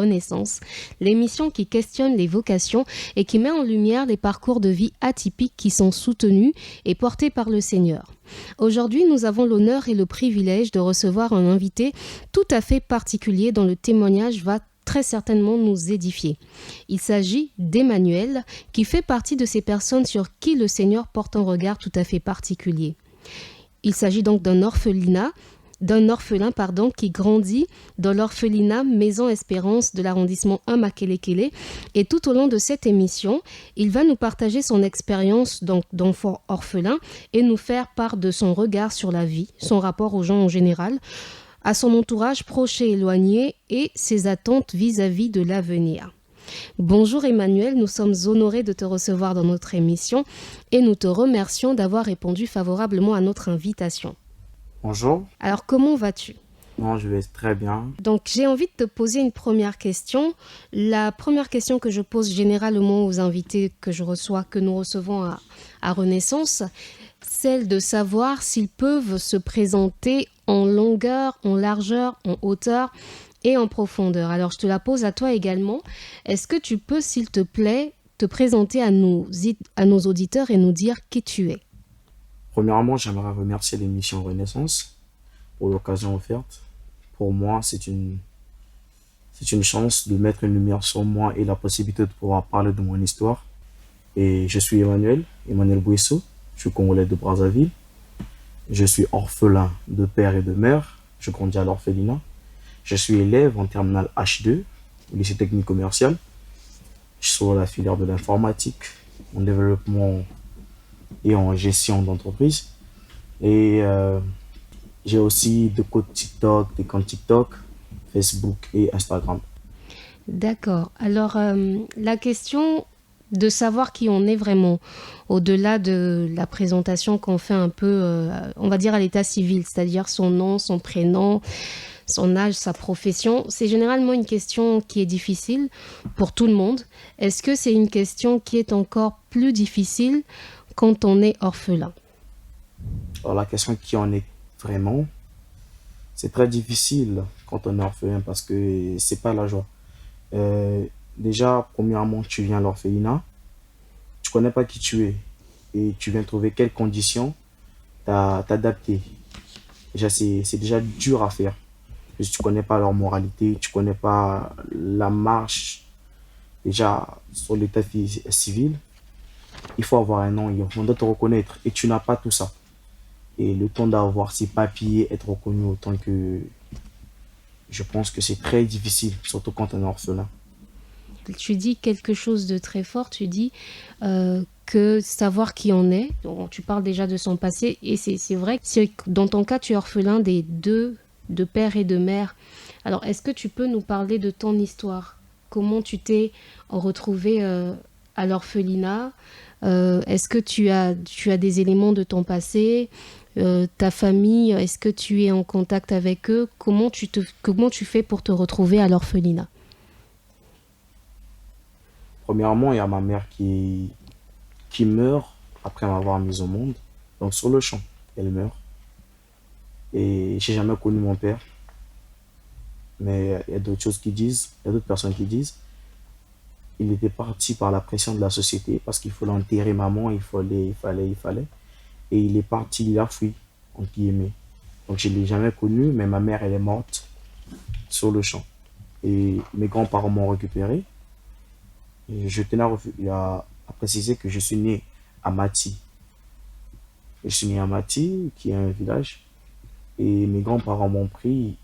Renaissance, l'émission qui questionne les vocations et qui met en lumière les parcours de vie atypiques qui sont soutenus et portés par le Seigneur. Aujourd'hui, nous avons l'honneur et le privilège de recevoir un invité tout à fait particulier dont le témoignage va très certainement nous édifier. Il s'agit d'Emmanuel, qui fait partie de ces personnes sur qui le Seigneur porte un regard tout à fait particulier. Il s'agit donc d'un orphelin qui grandit dans l'orphelinat Maison Espérance de l'arrondissement 1 Makelekele. Et tout au long de cette émission, il va nous partager son expérience d'enfant orphelin et nous faire part de son regard sur la vie, son rapport aux gens en général, à son entourage proche et éloigné et ses attentes vis-à-vis de l'avenir. Bonjour Emmanuel, nous sommes honorés de te recevoir dans notre émission et nous te remercions d'avoir répondu favorablement à notre invitation. Bonjour. Alors comment vas-tu ? Non, je vais très bien. Donc j'ai envie de te poser une première question. La première question que je pose généralement aux invités que nous recevons à Renaissance, celle de savoir s'ils peuvent se présenter en longueur, en largeur, en hauteur et en profondeur. Alors, je te la pose à toi également. Est-ce que tu peux, s'il te plaît, te présenter à nos auditeurs et nous dire qui tu es ? Premièrement, j'aimerais remercier l'émission Renaissance pour l'occasion offerte. Pour moi, c'est une chance de mettre une lumière sur moi et la possibilité de pouvoir parler de mon histoire. Et je suis Emmanuel Bouissou. Je suis congolais de Brazzaville. Je suis orphelin de père et de mère. Je grandis à l'orphelinat. Je suis élève en terminale H2 au lycée technique commercial. Je suis sur la filière de l'informatique, en développement et en gestion d'entreprise. Et j'ai aussi des comptes TikTok, Facebook et Instagram. D'accord. Alors, la question de savoir qui on est vraiment, au-delà de la présentation qu'on fait un peu, on va dire à l'état civil, c'est-à-dire son nom, son prénom, son âge, sa profession, c'est généralement une question qui est difficile pour tout le monde. Est-ce que c'est une question qui est encore plus difficile quand on est orphelin ? Alors la question qui en est vraiment, c'est très difficile quand on est orphelin parce que c'est pas la joie. Déjà, premièrement, tu viens à l'orphelinat, tu connais pas qui tu es et tu viens trouver quelles conditions t'adapter. Déjà, c'est déjà dur à faire. Parce que tu connais pas leur moralité, tu connais pas la marche déjà sur l'état civil. Il faut avoir un nom, on doit te reconnaître et tu n'as pas tout ça. Et le temps d'avoir ces papiers, être reconnu autant que je pense que c'est très difficile, surtout quand on est orphelin. Tu dis quelque chose de très fort, tu dis que savoir qui on est, donc tu parles déjà de son passé, et c'est vrai que dans ton cas, tu es orphelin des deux, de père et de mère. Alors, est-ce que tu peux nous parler de ton histoire ? Comment tu t'es retrouvé à l'orphelinat ? Est-ce que tu as des éléments de ton passé ? Ta famille, est-ce que tu es en contact avec eux ? Comment tu fais pour te retrouver à l'orphelinat ? Premièrement, il y a ma mère qui meurt après m'avoir mis au monde. Donc sur le champ, elle meurt. Et j'ai jamais connu mon père. Mais il y a d'autres personnes qui disent, il était parti par la pression de la société parce qu'il fallait enterrer maman, il fallait. Et il est parti, il a fui, entre guillemets. Donc je ne l'ai jamais connu, mais ma mère, elle est morte sur le champ. Et mes grands-parents m'ont récupéré. Et je tenais à préciser que je suis né à Mati. Je suis né à Mati, qui est un village. Et mes grands-parents m'ont pris,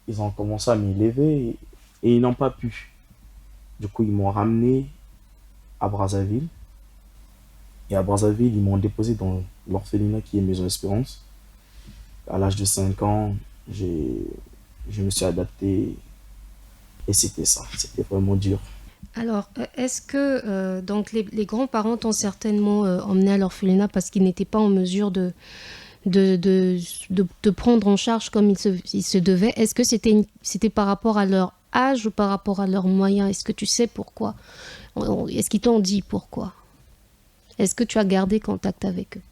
ils ont commencé à m'élever et ils n'ont pas pu. Du coup, ils m'ont ramené à Brazzaville. Et à Brazzaville, ils m'ont déposé dans l'orphelinat qui est Maison Espérance. À l'âge de 5 ans, je me suis adapté et c'était ça. C'était vraiment dur. Alors, est-ce que donc les grands-parents t'ont certainement emmené à l'orphelinat parce qu'ils n'étaient pas en mesure de prendre en charge comme il se devait ? Est-ce que c'était par rapport à leur âge ou par rapport à leurs moyens ? Est-ce que tu sais pourquoi ? Est-ce qu'ils t'ont dit pourquoi ? Est-ce que tu as gardé contact avec eux ?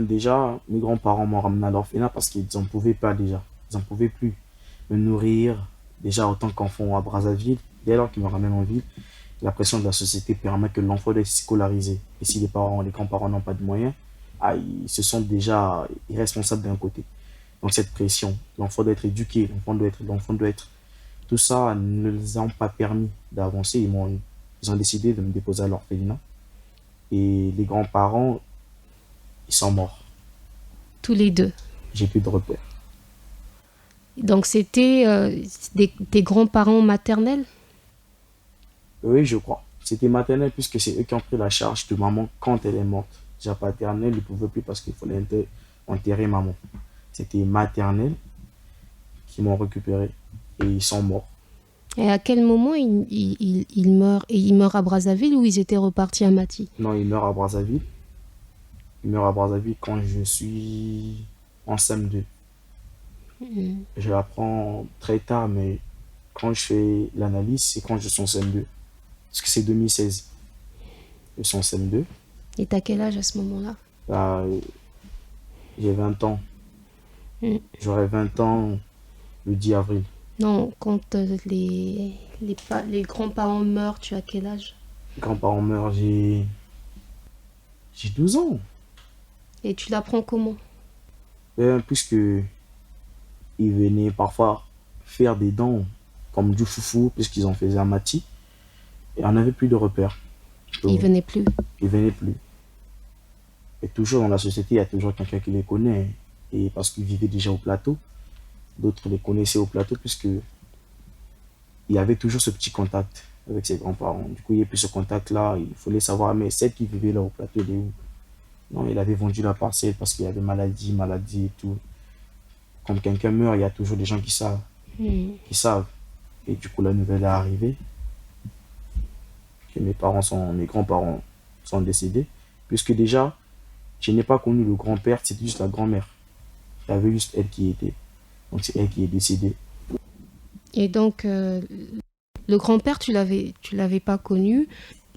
Déjà, mes grands-parents m'ont ramené à l'orphelinat parce qu'ils n'en pouvaient pas déjà. Ils n'en pouvaient plus me nourrir, déjà en tant qu'enfant à Brazzaville, dès lors qu'il me ramène en ville, la pression de la société permet que l'enfant doit être scolarisé. Et si les grands-parents n'ont pas de moyens, ils se sentent déjà irresponsables d'un côté. Donc cette pression, l'enfant doit être éduqué, l'enfant doit être. Tout ça ne les a pas permis d'avancer. Ils ont décidé de me déposer à l'orphelinat. Et les grands-parents, ils sont morts. Tous les deux. J'ai plus de repères. Donc c'était tes grands-parents maternels? Oui, je crois. C'était maternel puisque c'est eux qui ont pris la charge de maman quand elle est morte. Déjà paternelle, ils ne pouvaient plus parce qu'il fallait enterrer maman. C'était maternel qui m'ont récupéré et ils sont morts. Et à quel moment ils meurent? Et ils meurent à Brazzaville ou ils étaient repartis à Mati? Non, ils meurent à Brazzaville. Ils meurent à Brazzaville quand je suis en CM2. Je l'apprends très tard, mais quand je fais l'analyse, c'est quand je suis en CM2. Parce que c'est 2016. Je suis en CM2. Et t'as quel âge à ce moment-là? Là, j'ai 20 ans. Mm. J'aurai 20 ans le 10 avril. Non, quand les grands-parents meurent, tu as quel âge? Les grands-parents meurent, j'ai 12 ans. Et tu l'apprends comment? Puisque ils venaient parfois faire des dons comme du foufou, puisqu'ils en faisaient à Mati. Et on n'avait plus de repères. Ils venaient plus. Ils venaient plus. Et toujours dans la société, il y a toujours quelqu'un qui les connaît. Et parce qu'ils vivaient déjà au plateau, d'autres les connaissaient au plateau, puisque il y avait toujours ce petit contact avec ses grands-parents. Du coup, il n'y a plus ce contact-là. Il fallait savoir, mais celle qui vivait là au plateau, elle est où? Non, il avait vendu la parcelle parce qu'il y avait maladie et tout. Quand quelqu'un meurt, il y a toujours des gens qui savent. Qui savent. Et du coup, la nouvelle est arrivée. Que mes grands-parents sont décédés. Puisque déjà, je n'ai pas connu le grand-père, c'était juste la grand-mère. Il y avait juste elle qui était. Donc c'est elle qui est décédée. Et donc, le grand-père, tu l'avais pas connu.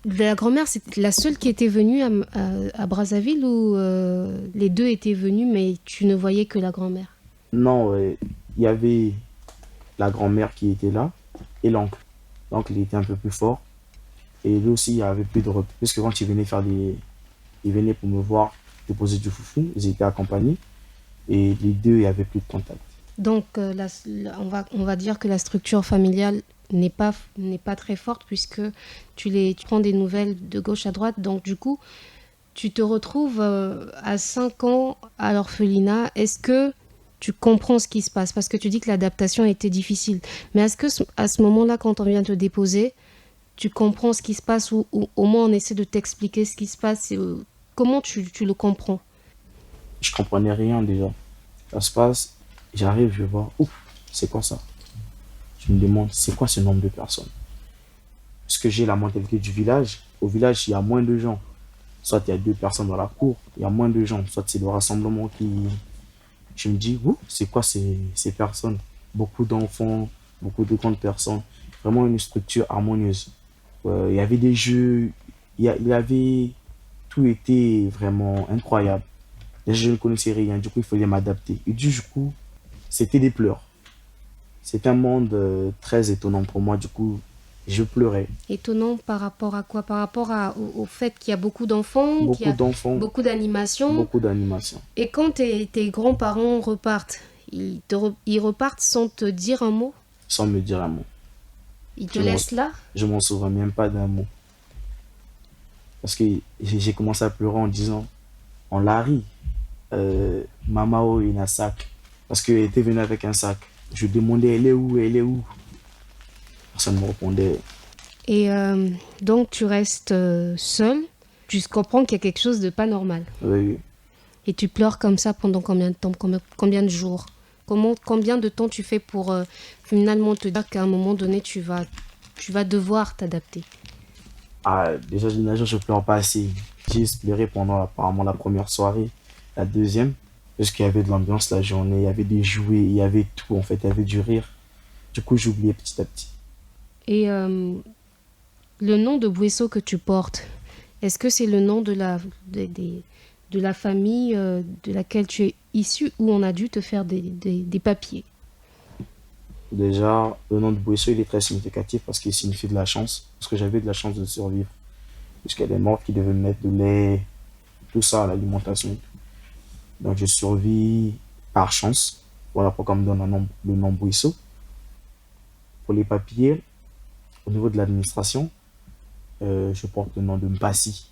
La grand-mère, c'est la seule qui était venue à Brazzaville ou les deux étaient venus, mais tu ne voyais que la grand-mère? Non, il y avait la grand-mère qui était là et l'oncle. L'oncle, il était un peu plus fort. Et lui aussi, il n'y avait plus de repos. Puisque quand ils venaient pour me voir déposer du foufou, ils étaient accompagnés. Et les deux, il n'y avait plus de contact. Donc, on va dire que la structure familiale n'est pas très forte puisque tu prends des nouvelles de gauche à droite. Donc, du coup, tu te retrouves à 5 ans à l'orphelinat. Est-ce que tu comprends ce qui se passe? Parce que tu dis que l'adaptation a été difficile. Mais est-ce que à ce moment-là, quand on vient te déposer, tu comprends ce qui se passe ou au moins on essaie de t'expliquer ce qui se passe comment tu le comprends? Je comprenais rien déjà. Ça se passe, j'arrive, je vois, ouf, c'est quoi ça? Je me demande, c'est quoi ce nombre de personnes? Parce que j'ai la mentalité du village. Au village, il y a moins de gens. Soit il y a 2 personnes dans la cour, il y a moins de gens. Soit c'est le rassemblement qui. Je me dis, ouf, c'est quoi ces personnes? Beaucoup d'enfants, beaucoup de grandes personnes. Vraiment une structure harmonieuse. Il y avait des jeux, il y avait. Tout était vraiment incroyable. Déjà, je ne connaissais rien, du coup, il fallait m'adapter. Et du coup, c'était des pleurs. C'est un monde très étonnant pour moi, du coup, je pleurais. Étonnant par rapport à quoi? Par rapport au fait qu'il y a beaucoup d'enfants, qu'il y Beaucoup a d'enfants, beaucoup d'animations. beaucoup d'animation. Et quand tes grands-parents repartent, ils repartent sans te dire un mot? Sans me dire un mot. Ils te Je m'en- laissent là? Je m'en souviens même pas d'un mot. Parce que j'ai commencé à pleurer en disant, on l'a ri, Mamao il a un sac. Parce qu'elle était venue avec un sac. Je demandais, elle est où, elle est où? Personne ne me répondait. Et donc tu restes seul, tu comprends qu'il y a quelque chose de pas normal. Oui, Et tu pleures comme ça pendant combien de temps, combien de jours? Combien de temps tu fais pour finalement te dire qu'à un moment donné tu vas devoir t'adapter? déjà, je pleure pas assez. J'ai pleuré pendant apparemment la première soirée, la deuxième, parce qu'il y avait de l'ambiance la journée, il y avait des jouets, il y avait tout en fait, il y avait du rire. Du coup, j'ai oublié petit à petit. Et le nom de Bouesso que tu portes, est-ce que c'est le nom de la famille de laquelle tu es issu ou on a dû te faire des papiers? Déjà, le nom de Bueso, il est très significatif parce qu'il signifie de la chance. Parce que j'avais de la chance de survivre. Puisqu'elle est morte, qui devait me mettre de lait, tout ça, l'alimentation. Donc, je survis par chance. Voilà pourquoi on me donne le nom Bueso. Pour les papiers, au niveau de l'administration, je porte le nom de Mpassi.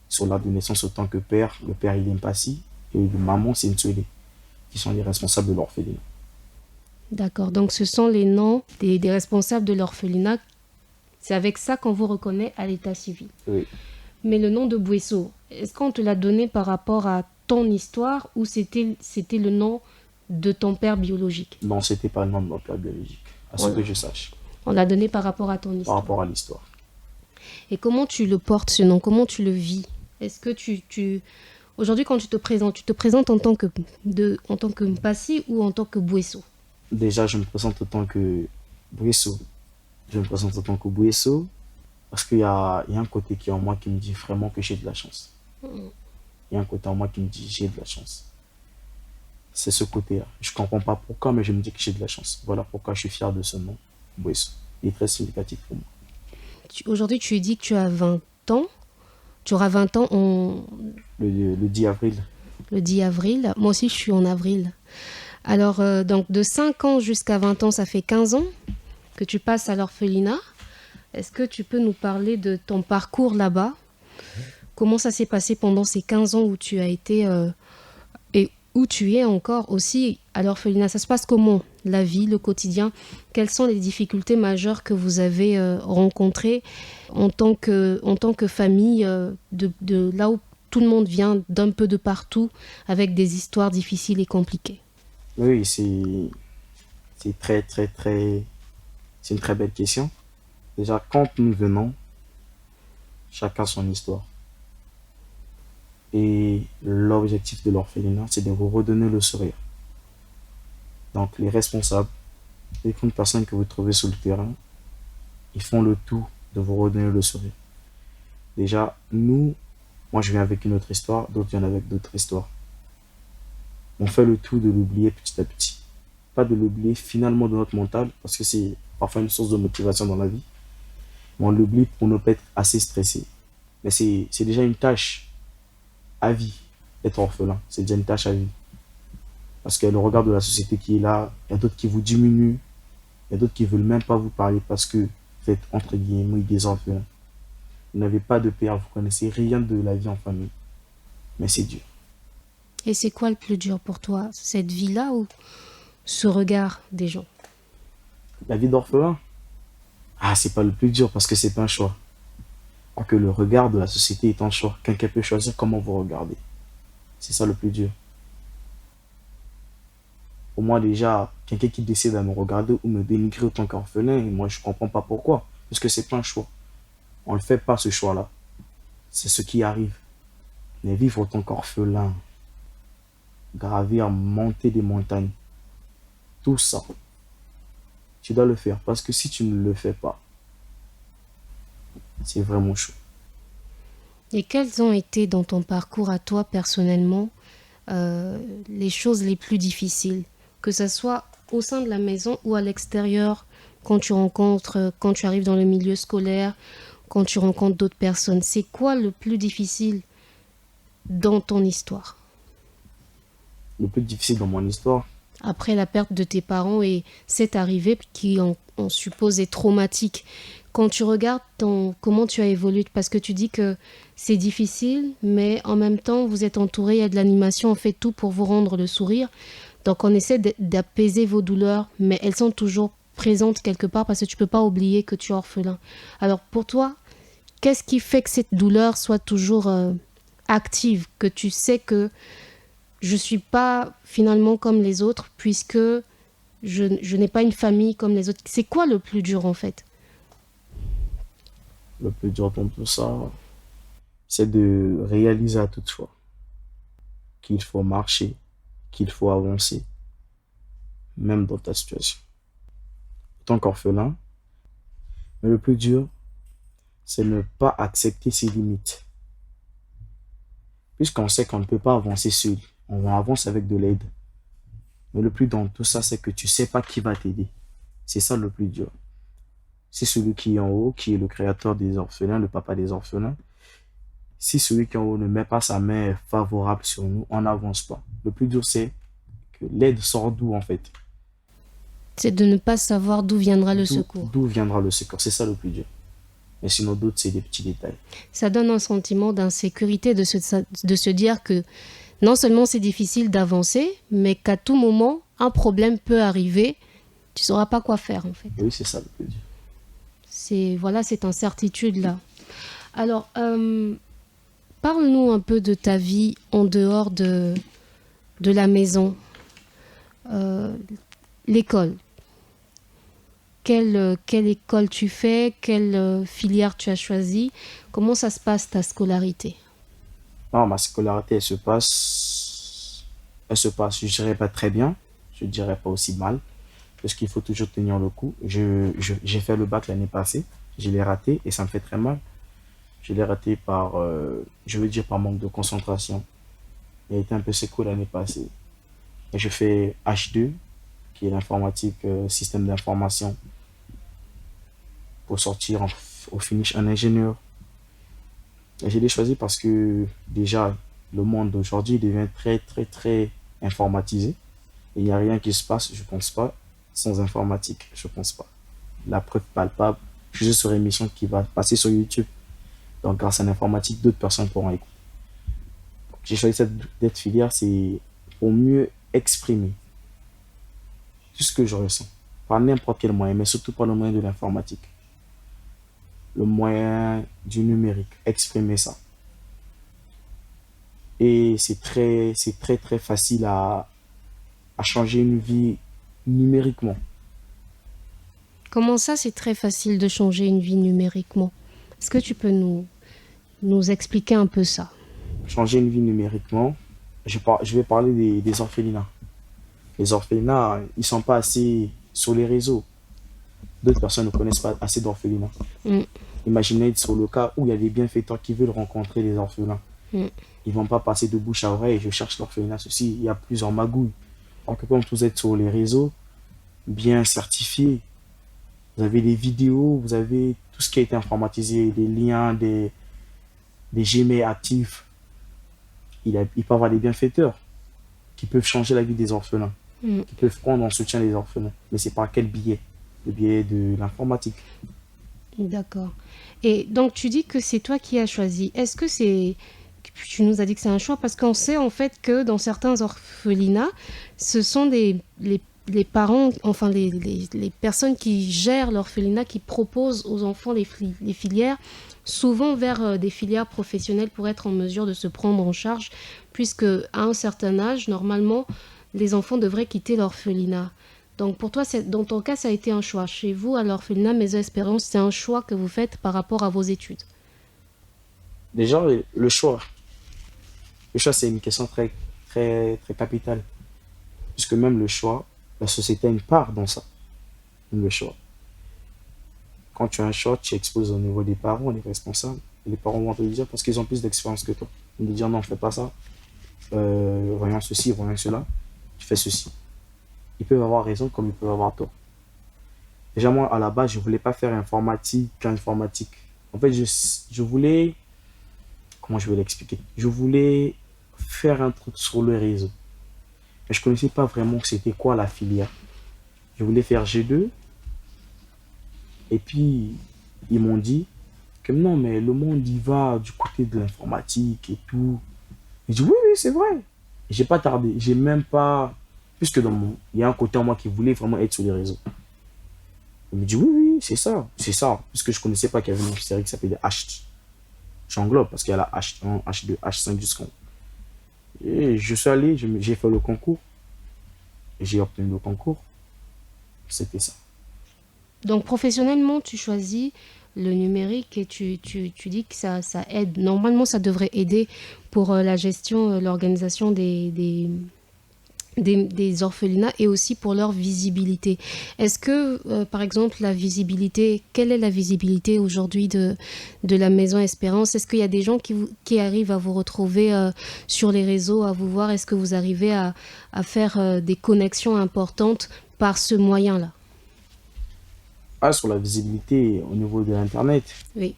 Sur l'acte de naissance, autant que père, le père il est Mpassi. Et le maman, c'est Ntsuele, qui sont les responsables de l'orphelinat. D'accord, donc ce sont les noms des responsables de l'orphelinat. C'est avec ça qu'on vous reconnaît à l'état civil. Oui. Mais le nom de Bueso, est-ce qu'on te l'a donné par rapport à ton histoire ou c'était le nom de ton père biologique? Non, c'était pas le nom de mon père biologique, à ce On, que je sache, on l'a donné par rapport à ton par histoire. rapport à l'histoire. Et comment tu le portes ce nom? Comment tu le vis? Est-ce que aujourd'hui quand tu te présentes en tant que Mpassi ou en tant que Bueso? Déjà, je me présente en tant que Bueso. Je me présente en tant que Bueso parce qu'il y a un côté qui est en moi qui me dit vraiment que j'ai de la chance. Il y a un côté en moi qui me dit j'ai de la chance. C'est ce côté-là. Je ne comprends pas pourquoi, mais je me dis que j'ai de la chance. Voilà pourquoi je suis fier de ce nom, Bueso. Il est très significatif pour moi. Aujourd'hui, tu dis que tu as 20 ans. Tu auras 20 ans Le 10 avril, le 10 avril. Moi aussi, je suis en avril. Alors, donc de 5 ans jusqu'à 20 ans, ça fait 15 ans que tu passes à l'orphelinat. Est-ce que tu peux nous parler de ton parcours là-bas? Comment ça s'est passé pendant ces 15 ans où tu as été et où tu es encore aussi à l'orphelinat? Ça se passe comment? La vie, le quotidien? Quelles sont les difficultés majeures que vous avez rencontrées en tant que famille de là où tout le monde vient d'un peu de partout avec des histoires difficiles et compliquées? oui, c'est très, très, très. C'est une très belle question. Déjà, quand nous venons, chacun son histoire. Et l'objectif de l'orphelinat, c'est de vous redonner le sourire. Donc, les responsables, les grandes personnes que vous trouvez sur le terrain, ils font le tout de vous redonner le sourire. Déjà, nous, moi je viens avec une autre histoire, d'autres viennent avec d'autres histoires. On fait le tout de l'oublier petit à petit. Pas de l'oublier finalement de notre mental, parce que c'est parfois une source de motivation dans la vie. Mais on l'oublie pour ne pas être assez stressé. Mais c'est déjà une tâche à vie d'être orphelin. C'est déjà une tâche à vie. Parce que le regard de la société qui est là, il y a d'autres qui vous diminuent, il y a d'autres qui ne veulent même pas vous parler parce que vous êtes entre guillemets des orphelins. Vous n'avez pas de père, vous connaissez rien de la vie en famille. Mais c'est dur. Et c'est quoi le plus dur pour toi? Cette vie-là ou ce regard des gens? La vie d'orphelin, ah, c'est pas le plus dur parce que c'est pas un choix. Alors que le regard de la société est un choix. Quelqu'un peut choisir comment vous regardez. C'est ça le plus dur. Pour moi, déjà, quelqu'un qui décide à me regarder ou me dénigrer autant qu'orphelin, moi, je comprends pas pourquoi. Parce que c'est pas un choix. On ne fait pas ce choix-là. C'est ce qui arrive. Mais vivre autant qu'orphelin, gravir, monter des montagnes, tout ça, tu dois le faire. Parce que si tu ne le fais pas, c'est vraiment chaud. Et quelles ont été dans ton parcours à toi personnellement les choses les plus difficiles, que ce soit au sein de la maison ou à l'extérieur, quand tu arrives dans le milieu scolaire, quand tu rencontres d'autres personnes? C'est quoi le plus difficile dans ton histoire? Le plus difficile dans mon histoire, Après la perte de tes parents et cette arrivée qui, on suppose, est traumatique. Quand tu regardes comment tu as évolué, parce que tu dis que c'est difficile, mais en même temps, vous êtes entouré, il y a de l'animation, on fait tout pour vous rendre le sourire. Donc on essaie d'apaiser vos douleurs, mais elles sont toujours présentes quelque part parce que tu ne peux pas oublier que tu es orphelin. Alors pour toi, qu'est-ce qui fait que cette douleur soit toujours active, que tu sais que je ne suis pas finalement comme les autres puisque je n'ai pas une famille comme les autres? C'est quoi le plus dur en fait? le plus dur dans tout ça, c'est de réaliser à toute fois qu'il faut marcher, qu'il faut avancer, même dans ta situation. En tant qu'orphelin, mais le plus dur, c'est ne pas accepter ses limites. Puisqu'on sait qu'on ne peut pas avancer seul, on avance avec de l'aide. Mais le plus dans tout ça, c'est que tu ne sais pas qui va t'aider. C'est ça le plus dur. C'est celui qui est en haut, qui est le créateur des orphelins, le papa des orphelins. Si celui qui est en haut ne met pas sa main favorable sur nous, on n'avance pas. Le plus dur, c'est que l'aide sort d'où, en fait? C'est de ne pas savoir d'où viendra le secours. D'où viendra le secours? C'est ça le plus dur. Mais sinon, d'autres, c'est des petits détails. Ça donne un sentiment d'insécurité de se dire que non seulement c'est difficile d'avancer, mais qu'à tout moment, un problème peut arriver. Tu ne sauras pas quoi faire, en fait. Oui, c'est ça le plus dur. Voilà, cette incertitude-là. Alors, parle-nous un peu de ta vie en dehors de la maison. L'école. Quelle école tu fais? Quelle filière tu as choisi? Comment ça se passe ta scolarité? Non, ma scolarité, je dirais pas très bien, je dirais pas aussi mal, parce qu'il faut toujours tenir le coup. J'ai fait le bac l'année passée, je l'ai raté et ça me fait très mal. Je l'ai raté par, je veux dire par manque de concentration. Il a été un peu secoué l'année passée. Et je fais H2, qui est l'informatique, système d'information, pour sortir au finish un ingénieur. Et je l'ai choisi parce que déjà, le monde d'aujourd'hui devient très, très, très informatisé. Et il n'y a rien qui se passe, je pense pas, sans informatique, je pense pas. La preuve palpable, je suis sur une émission qui va passer sur YouTube. Donc, grâce à l'informatique, d'autres personnes pourront écouter. J'ai choisi cette filière, c'est pour mieux exprimer tout ce que je ressens, par n'importe quel moyen, mais surtout par le moyen de l'informatique, le moyen du numérique, exprimer ça. Et c'est très, très facile à changer une vie numériquement. Comment ça, c'est très facile de changer une vie numériquement? Est-ce que tu peux nous expliquer un peu ça? Changer une vie numériquement, je vais parler des orphelinats. Les orphelinats, ils ne sont pas assez sur les réseaux. D'autres personnes ne connaissent pas assez d'orphelinats. Mm. Imaginez sur le cas où il y a des bienfaiteurs qui veulent rencontrer les orphelins. Mm. Ils ne vont pas passer de bouche à oreille, je cherche l'orphelinat, ceci, il y a plusieurs magouilles. Alors que quand vous êtes sur les réseaux, bien certifiés, vous avez des vidéos, vous avez tout ce qui a été informatisé, des liens, des Gmail actifs. Il peut y avoir des bienfaiteurs qui peuvent changer la vie des orphelins, qui peuvent prendre en soutien les orphelins. Mais c'est par quel biais? Le biais de l'informatique. D'accord. Et donc, tu dis que c'est toi qui as choisi. Est-ce que c'est... Tu nous as dit que c'est un choix parce qu'on sait en fait que dans certains orphelinats, ce sont les parents, enfin les personnes qui gèrent l'orphelinat, qui proposent aux enfants les filières, souvent vers des filières professionnelles pour être en mesure de se prendre en charge, puisque à un certain âge, normalement, les enfants devraient quitter l'orphelinat. Donc pour toi, dans ton cas, ça a été un choix. Chez vous, à l'orphelinat Maison Espérance, c'est un choix que vous faites par rapport à vos études. Déjà, le choix. Le choix, c'est une question très, très, très capitale. Puisque même le choix, la société a une part dans ça. Même le choix. Quand tu as un choix, tu exposes au niveau des parents, des responsables. Et les parents vont te le dire parce qu'ils ont plus d'expérience que toi. Ils vont te dire non, fais pas ça. Voyons ceci, voyons cela. Tu fais ceci. Ils peuvent avoir raison comme ils peuvent avoir tort. Déjà, moi, à la base, je ne voulais pas faire informatique. En fait, je voulais... Comment je vais l'expliquer? Je voulais faire un truc sur le réseau. Mais je ne connaissais pas vraiment c'était quoi la filière. Je voulais faire G2. Et puis, ils m'ont dit que non, mais le monde y va du côté de l'informatique et tout. J'ai dit oui, oui, c'est vrai. J'ai pas tardé. J'ai même pas... Puisque il y a un côté en moi qui voulait vraiment être sur les réseaux. Il me dit oui, oui, c'est ça. C'est ça. Puisque je ne connaissais pas qu'il y avait une série qui s'appelait H. J'englobe parce qu'il y a la H1, H2, H5 jusqu'en. Et je suis allé, j'ai fait le concours. J'ai obtenu le concours. C'était ça. Donc professionnellement, tu choisis le numérique et tu dis que ça aide. Normalement, ça devrait aider pour la gestion, l'organisation des orphelinats et aussi pour leur visibilité. Est-ce que, par exemple, quelle est la visibilité aujourd'hui de la Maison Espérance? Est-ce qu'il y a des gens qui arrivent à vous retrouver sur les réseaux, à vous voir? Est-ce que vous arrivez à faire des connexions importantes par ce moyen-là? Ah, sur la visibilité au niveau de l'Internet. Oui.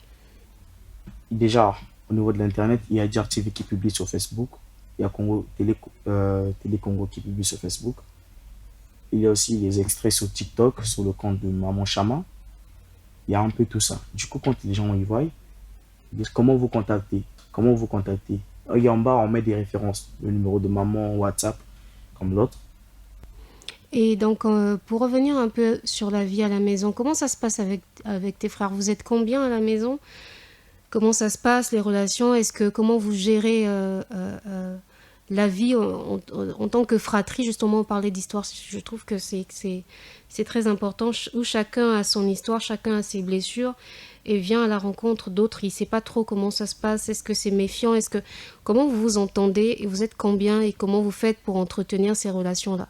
Déjà, au niveau de l'Internet, il y a Jar TV qui publie sur Facebook. Il y a Télé Congo qui publie sur Facebook. Il y a aussi les extraits sur TikTok, sur le compte de Maman Chama. Il y a un peu tout ça. Du coup, quand les gens y voient, ils disent comment vous contacter. Comment vous contacter. Et en bas, on met des références. Le numéro de maman, WhatsApp, comme l'autre. Et donc, pour revenir un peu sur la vie à la maison, comment ça se passe avec tes frères? Vous êtes combien à la maison? Comment ça se passe, les relations? Comment vous gérez la vie en tant que fratrie? Justement, on parlait d'histoire. Je trouve que c'est très important, où chacun a son histoire, chacun a ses blessures et vient à la rencontre d'autres. Il ne sait pas trop comment ça se passe. Est-ce que c'est méfiant? Comment vous vous entendez? Et vous êtes combien? Et comment vous faites pour entretenir ces relations-là?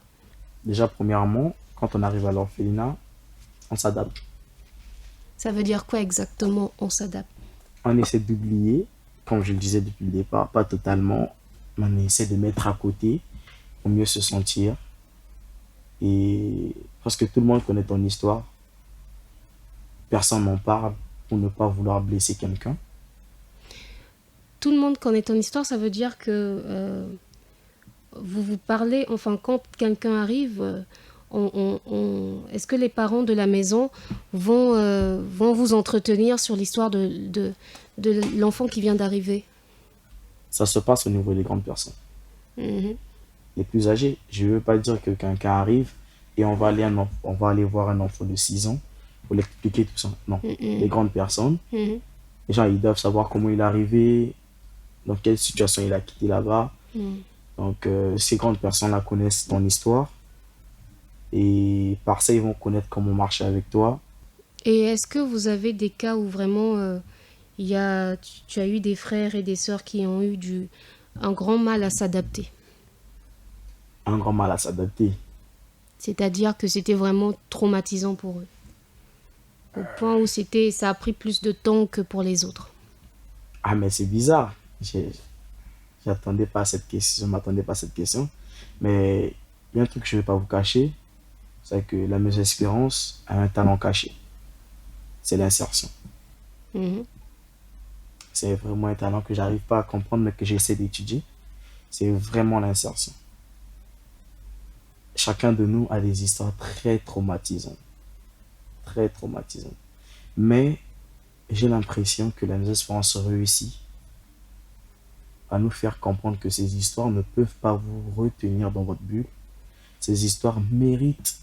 Déjà, premièrement, quand on arrive à l'orphelinat, on s'adapte. Ça veut dire quoi exactement, on s'adapte? On essaie d'oublier, comme je le disais depuis le départ, pas totalement. On essaie de mettre à côté pour mieux se sentir. Et parce que tout le monde connaît ton histoire, personne n'en parle pour ne pas vouloir blesser quelqu'un. Tout le monde connaît ton histoire, ça veut dire que vous vous parlez, enfin quand quelqu'un arrive, est-ce que les parents de la maison vont vous entretenir sur l'histoire de l'enfant qui vient d'arriver? Ça se passe au niveau des grandes personnes. Mhm. Les plus âgés, je ne veux pas dire que quelqu'un arrive et on va aller voir un enfant de 6 ans pour l'expliquer tout ça. Non. Les Mhm. grandes personnes, Mhm. les gens, ils doivent savoir comment il est arrivé, dans quelle situation il a quitté là-bas. Mhm. Donc, ces grandes personnes-là connaissent ton histoire et par ça, ils vont connaître comment marcher avec toi. Et est-ce que vous avez des cas où vraiment tu as eu des frères et des sœurs qui ont eu un grand mal à s'adapter? Un grand mal à s'adapter. C'est-à-dire que c'était vraiment traumatisant pour eux, au point où ça a pris plus de temps que pour les autres. Ah, mais c'est bizarre. J'attendais pas à cette question, je m'attendais pas à cette question. Mais il y a un truc que je ne vais pas vous cacher, c'est que la Maison Espérance a un talent caché. C'est l'insertion. Mhm. C'est vraiment un talent que j'arrive pas à comprendre, mais que j'essaie d'étudier. C'est vraiment l'insertion. Chacun de nous a des histoires très traumatisantes. Très traumatisantes. Mais j'ai l'impression que la Maison Espérance réussit à nous faire comprendre que ces histoires ne peuvent pas vous retenir dans votre bulle. Ces histoires méritent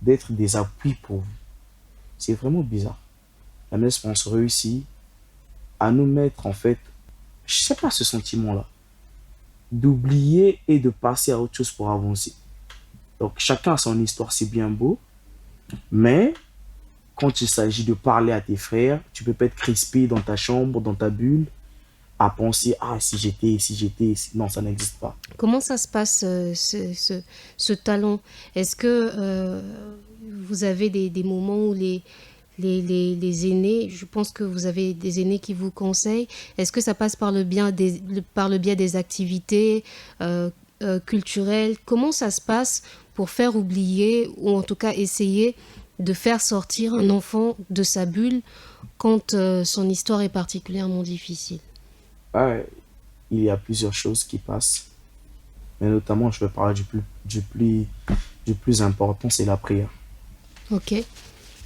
d'être des appuis pour vous. C'est vraiment bizarre. La Maison Espérance réussit à nous mettre, en fait, je sais pas, ce sentiment-là, d'oublier et de passer à autre chose pour avancer. Donc chacun a son histoire, c'est bien beau, mais quand il s'agit de parler à tes frères, tu peux pas être crispé dans ta chambre, dans ta bulle, à penser, ah, si j'étais, non, ça n'existe pas. Comment ça se passe, ce talent? Est-ce que vous avez des moments où les aînés, je pense que vous avez des aînés qui vous conseillent, est-ce que ça passe par par le biais des activités culturelles? Comment ça se passe pour faire oublier, ou en tout cas essayer de faire sortir un enfant de sa bulle quand son histoire est particulièrement difficile? Ouais, il y a plusieurs choses qui passent, mais notamment, je vais parler du plus important, c'est la prière. Ok.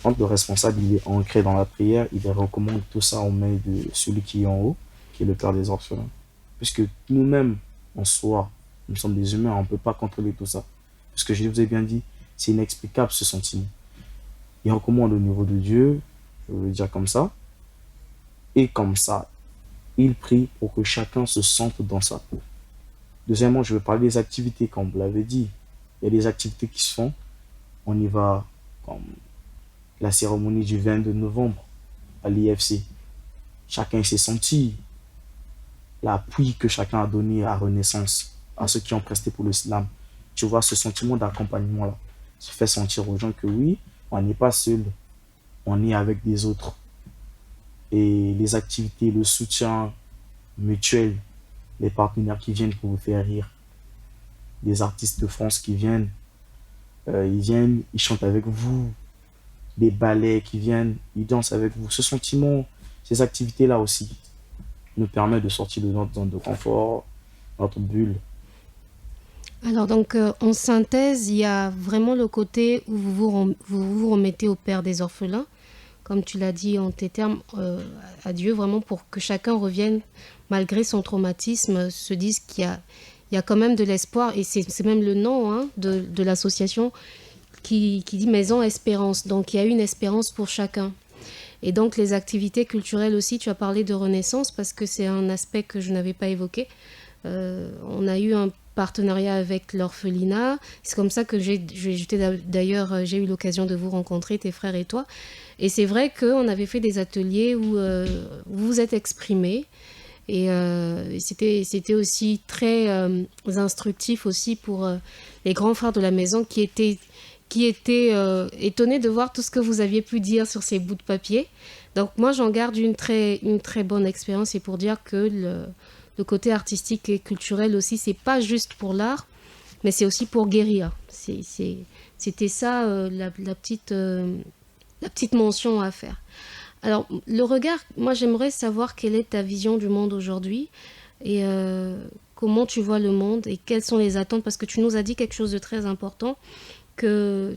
Quand le responsable il est ancré dans la prière, il recommande tout ça aux mains de celui qui est en haut, qui est le Père des orphelins. Puisque nous-mêmes, en soi, nous sommes des humains, on ne peut pas contrôler tout ça. Parce que je vous ai bien dit, c'est inexplicable ce sentiment. Il recommande au niveau de Dieu, je veux le dire comme ça, et comme ça, il prie pour que chacun se sente dans sa peau. Deuxièmement, je vais parler des activités, comme vous l'avez dit. Il y a des activités qui se font. On y va comme la cérémonie du 22 novembre à l'IFC. Chacun s'est senti l'appui que chacun a donné à Renaissance, à ceux qui ont presté pour l'islam. Tu vois, ce sentiment d'accompagnement-là se fait sentir aux gens que oui, on n'est pas seul, on est avec des autres. Et les activités, le soutien mutuel, les partenaires qui viennent pour vous faire rire, les artistes de France qui viennent, ils viennent, ils chantent avec vous, des ballets qui viennent, ils dansent avec vous. Ce sentiment, ces activités-là aussi nous permettent de sortir de notre zone de confort, notre bulle. Alors donc en synthèse, il y a vraiment le côté où vous vous remettez au Père des orphelins, comme tu l'as dit en tes termes, à Dieu, vraiment pour que chacun revienne, malgré son traumatisme, se dise il y a quand même de l'espoir, et c'est même le nom hein, de l'association qui dit Maison Espérance. Donc il y a une espérance pour chacun. Et donc les activités culturelles aussi, tu as parlé de Renaissance, parce que c'est un aspect que je n'avais pas évoqué. On a eu un partenariat avec l'orphelinat. C'est comme ça que j'ai eu l'occasion de vous rencontrer, tes frères et toi. Et c'est vrai qu'on avait fait des ateliers où vous vous êtes exprimés. Et c'était aussi très instructif aussi pour les grands frères de la maison qui étaient étonnés de voir tout ce que vous aviez pu dire sur ces bouts de papier. Donc moi, j'en garde une très bonne expérience, et pour dire que le côté artistique et culturel aussi, c'est pas juste pour l'art, mais c'est aussi pour guérir. C'était ça la petite mention à faire. Alors, le regard, moi j'aimerais savoir quelle est ta vision du monde aujourd'hui, et comment tu vois le monde et quelles sont les attentes, parce que tu nous as dit quelque chose de très important, que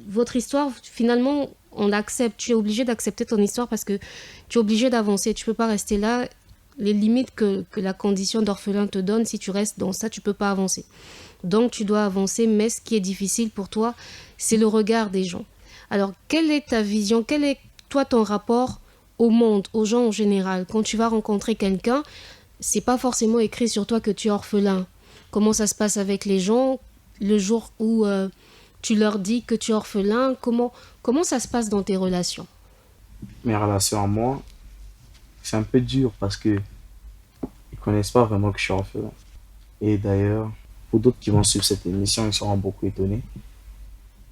votre histoire, finalement, on l'accepte. Tu es obligé d'accepter ton histoire parce que tu es obligé d'avancer. Tu peux pas rester là. Les limites que la condition d'orphelin te donne, si tu restes dans ça, tu peux pas avancer. Donc, tu dois avancer, mais ce qui est difficile pour toi, c'est le regard des gens. Alors, quelle est ta vision? Quel est, toi, ton rapport au monde, aux gens en général? Quand tu vas rencontrer quelqu'un, c'est pas forcément écrit sur toi que tu es orphelin. Comment ça se passe avec les gens le jour où tu leur dis que tu es orphelin? Comment ça se passe dans tes relations? Mes relations à moi, c'est un peu dur parce que ils connaissent pas vraiment que je suis orphelin. Et d'ailleurs, pour d'autres qui vont suivre cette émission, ils seront beaucoup étonnés.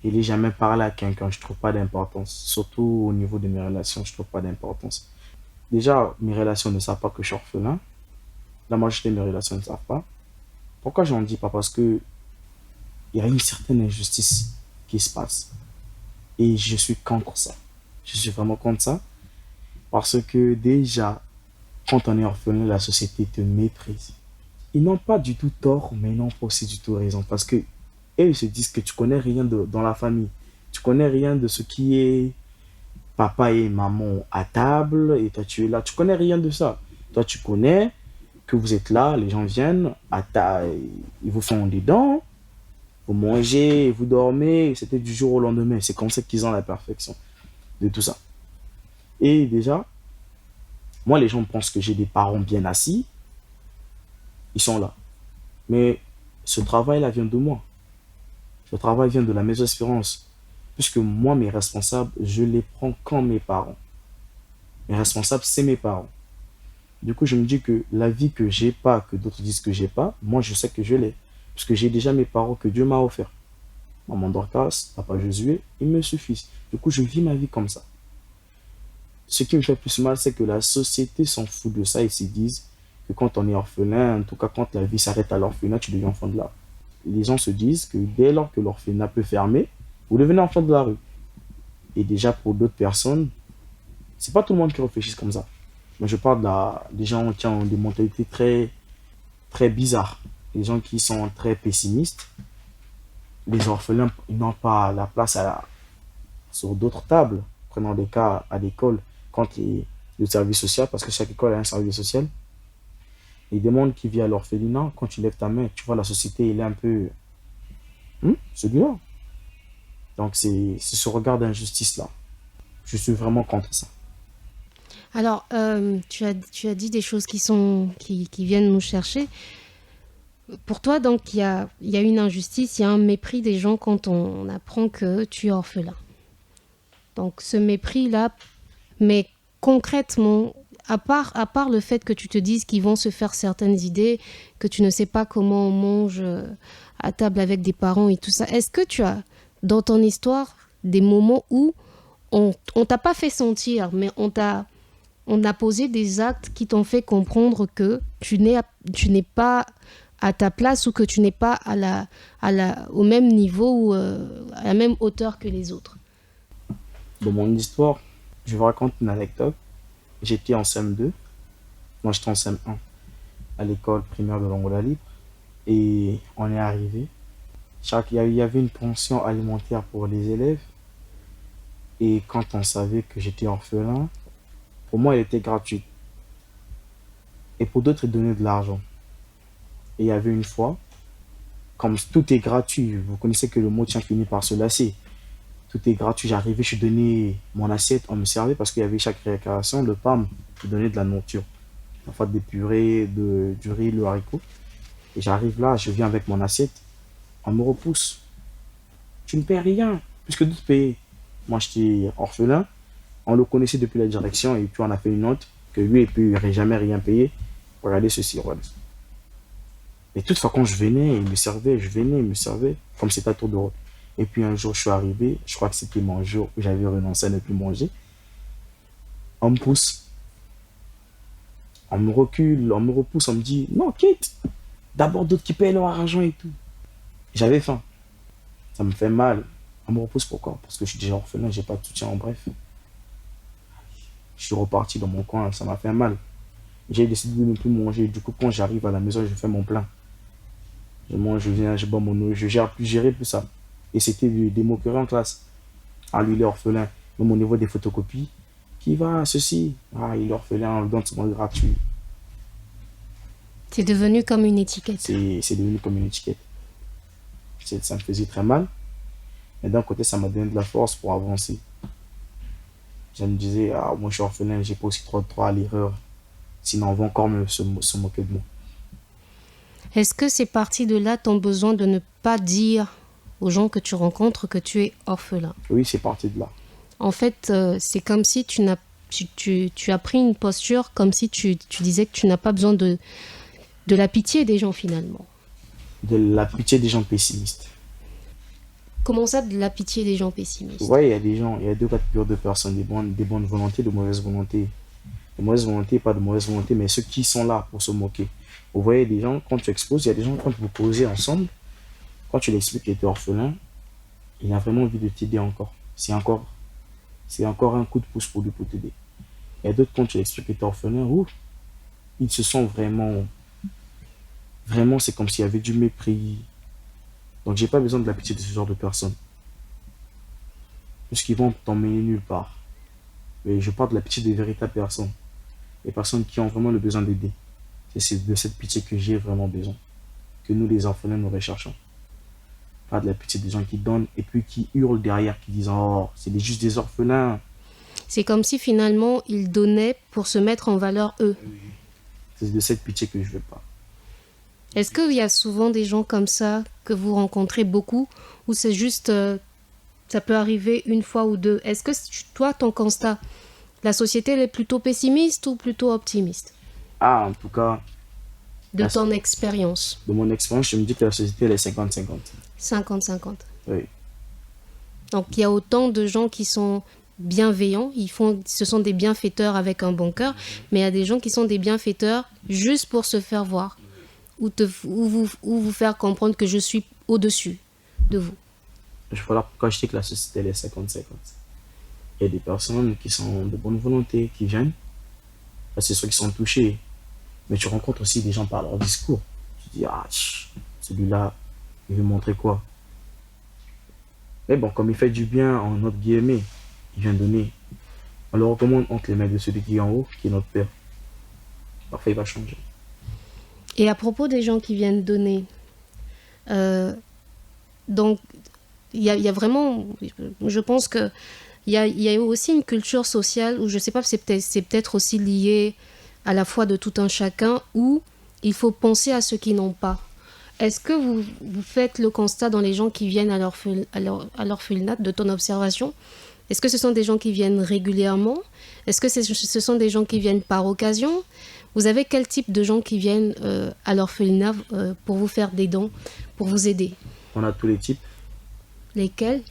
Il n'est jamais parlé à quelqu'un, je trouve pas d'importance. Surtout au niveau de mes relations, je trouve pas d'importance. Déjà, mes relations ne savent pas que je suis orphelin. La majorité de mes relations ne savent pas. Pourquoi j'en dis pas? Parce que il y a une certaine injustice qui se passe. Et je suis contre ça. Je suis vraiment contre ça. Parce que déjà, quand on est orphelin, la société te méprise. Ils n'ont pas du tout tort, mais ils n'ont pas aussi du tout raison. Parce que eux, ils se disent que tu connais rien dans la famille. Tu connais rien de ce qui est papa et maman à table, et toi tu es là. Tu connais rien de ça. Toi, tu connais que vous êtes là, les gens viennent, ils vous font des dents, vous mangez, vous dormez, c'était du jour au lendemain. C'est comme ça qu'ils ont la perfection de tout ça. Et déjà, moi, les gens pensent que j'ai des parents bien assis, ils sont là. Mais ce travail-là vient de moi. Ce travail vient de la Maison Espérance. Puisque moi, mes responsables, je les prends comme mes parents. Mes responsables, c'est mes parents. Du coup, je me dis que la vie que j'ai pas, que d'autres disent que j'ai pas, moi, je sais que je l'ai. Puisque j'ai déjà mes parents que Dieu m'a offert. Maman Dorcas, papa Josué, ils me suffisent. Du coup, je vis ma vie comme ça. Ce qui me fait plus mal, c'est que la société s'en fout de ça. Ils se disent que quand on est orphelin, en tout cas quand la vie s'arrête à l'orphelinat, tu deviens enfant de la rue. Les gens se disent que dès lors que l'orphelinat peut fermer, vous devenez enfant de la rue. Et déjà pour d'autres personnes, c'est pas tout le monde qui réfléchit comme ça. Mais je parle des gens qui ont des mentalités très, très bizarres. Les gens qui sont très pessimistes. Les orphelins, ils n'ont pas la place sur d'autres tables. Prenons des cas à l'école, quand le service social, parce que chaque école a un service social, ils demandent qui vit à l'orphelinat. Quand tu lèves ta main, tu vois la société, il est un peu celui-là. Donc c'est ce regard d'injustice-là. Je suis vraiment contre ça. Alors, tu as dit des choses qui viennent nous chercher. Pour toi, donc, il y a une injustice, il y a un mépris des gens quand on apprend que tu es orphelin. Donc, ce mépris-là, mais concrètement, à part le fait que tu te dises qu'ils vont se faire certaines idées, que tu ne sais pas comment on mange à table avec des parents et tout ça, est-ce que tu as, dans ton histoire, des moments où on t'a pas fait sentir, mais on a posé des actes qui t'ont fait comprendre que tu n'es pas à ta place, ou que tu n'es pas au même niveau ou à la même hauteur que les autres? Dans mon histoire, je vous raconte une anecdote. J'étais en CM2, moi j'étais en CM1 à l'école primaire de l'Angola Libre et on est arrivé. Il y avait une pension alimentaire pour les élèves et quand on savait que j'étais orphelin, pour moi elle était gratuite et pour d'autres ils donnaient de l'argent. Et il y avait une fois, comme tout est gratuit, vous connaissez que le mot tient fini par se lasser. Tout est gratuit, j'arrivais, je donnais mon assiette, on me servait parce qu'il y avait chaque récréation, le PAM qui donnait de la nourriture. Parfois des purées, du riz, le haricot. Et j'arrive là, je viens avec mon assiette, on me repousse. Tu ne paies rien, puisque d'autres payaient. Moi, j'étais orphelin, on le connaissait depuis la direction et puis on a fait une note que lui, il ne peut jamais rien payer. Regardez ceci, regardez. Et toutefois, quand je venais, il me servait, je venais, il me servait, comme c'était à tour de rôle. Et puis un jour, je suis arrivé, je crois que c'était mon jour où j'avais renoncé à ne plus manger. On me pousse, on me recule, on me repousse, on me dit non, quitte. D'abord d'autres qui payent leur argent et tout. J'avais faim, ça me fait mal. On me repousse pourquoi? Parce que je suis déjà orphelin, j'ai pas de soutien en bref. Je suis reparti dans mon coin, ça m'a fait mal. J'ai décidé de ne plus manger. Du coup, quand j'arrive à la maison, je fais mon plein. Je mange, je viens, je bois mon eau, je gère plus, gérer plus ça. Et c'était des moqueries en classe. Ah, lui, il est orphelin. Même au niveau des photocopies, qui va, ceci. Ah, il est orphelin, on le donne souvent gratuit. C'est devenu comme une étiquette. C'est devenu comme une étiquette. Ça me faisait très mal. Mais d'un côté, ça m'a donné de la force pour avancer. Je me disais, ah, moi je suis orphelin, j'ai pas aussi trop de droit à l'erreur. Sinon, on va encore se moquer de moi. Est-ce que c'est parti de là ton besoin de ne pas dire aux gens que tu rencontres que tu es orphelin? Oui, c'est parti de là. En fait, c'est comme si tu as pris une posture comme si tu disais que tu n'as pas besoin de la pitié des gens finalement. De la pitié des gens pessimistes. Comment ça, de la pitié des gens pessimistes? Ouais, il y a des gens, il y a deux catégories de personnes, des bonnes volontés, de mauvaises volontés. De mauvaises volontés, pas de mauvaises volontés, mais ceux qui sont là pour se moquer. Vous voyez des gens, quand tu exposes, il y a des gens, quand vous causez ensemble, quand tu l'expliques qu'il était orphelin, il a vraiment envie de t'aider encore. C'est encore un coup de pouce pour lui pour t'aider. Il y a d'autres, quand tu l'expliques qu'il était orphelin, ils se sentent vraiment, c'est comme s'il y avait du mépris. Donc, j'ai pas besoin de la pitié de ce genre de personnes. Puisqu'ils vont t'emmener nulle part. Mais je parle de la pitié des véritables personnes. Les personnes qui ont vraiment le besoin d'aider. C'est de cette pitié que j'ai vraiment besoin. Que nous, les orphelins, nous recherchons. Pas de la pitié des gens qui donnent et puis qui hurlent derrière, qui disent oh, c'est juste des orphelins. C'est comme si finalement ils donnaient pour se mettre en valeur eux. C'est de cette pitié que je veux pas. Est-ce qu'il y a souvent des gens comme ça que vous rencontrez beaucoup ou c'est juste, ça peut arriver une fois ou deux? Est-ce que toi, ton constat, la société elle est plutôt pessimiste ou plutôt optimiste? Ah, en tout cas, de ton expérience. De mon expérience, je me dis que la société elle est 50-50. 50-50. Oui. Donc il y a autant de gens qui sont bienveillants, ce sont des bienfaiteurs avec un bon cœur, mais il y a des gens qui sont des bienfaiteurs juste pour se faire voir ou vous faire comprendre que je suis au-dessus de vous. Voilà pourquoi je dis que la société elle est 50-50. Il y a des personnes qui sont de bonne volonté, qui viennent, c'est ceux qui sont touchés, mais tu rencontres aussi des gens par leur discours. Tu dis, ah, celui-là, il veut montrer quoi? Mais bon, comme il fait du bien, en notre guillemets, il vient donner. On le recommande entre les mains de celui qui est en haut, qui est notre Père. Parfois, il va changer. Et à propos des gens qui viennent donner, donc, il y a vraiment, je pense que il y a aussi une culture sociale où je ne sais pas, c'est peut-être aussi lié à la foi de tout un chacun, où il faut penser à ceux qui n'ont pas. Est-ce que vous faites le constat dans les gens qui viennent à l'orphelinat, de ton observation? Est-ce que ce sont des gens qui viennent régulièrement? Est-ce que ce sont des gens qui viennent par occasion? Vous avez quel type de gens qui viennent à l'orphelinat pour vous faire des dons, pour vous aider? On a tous les types. Lesquels?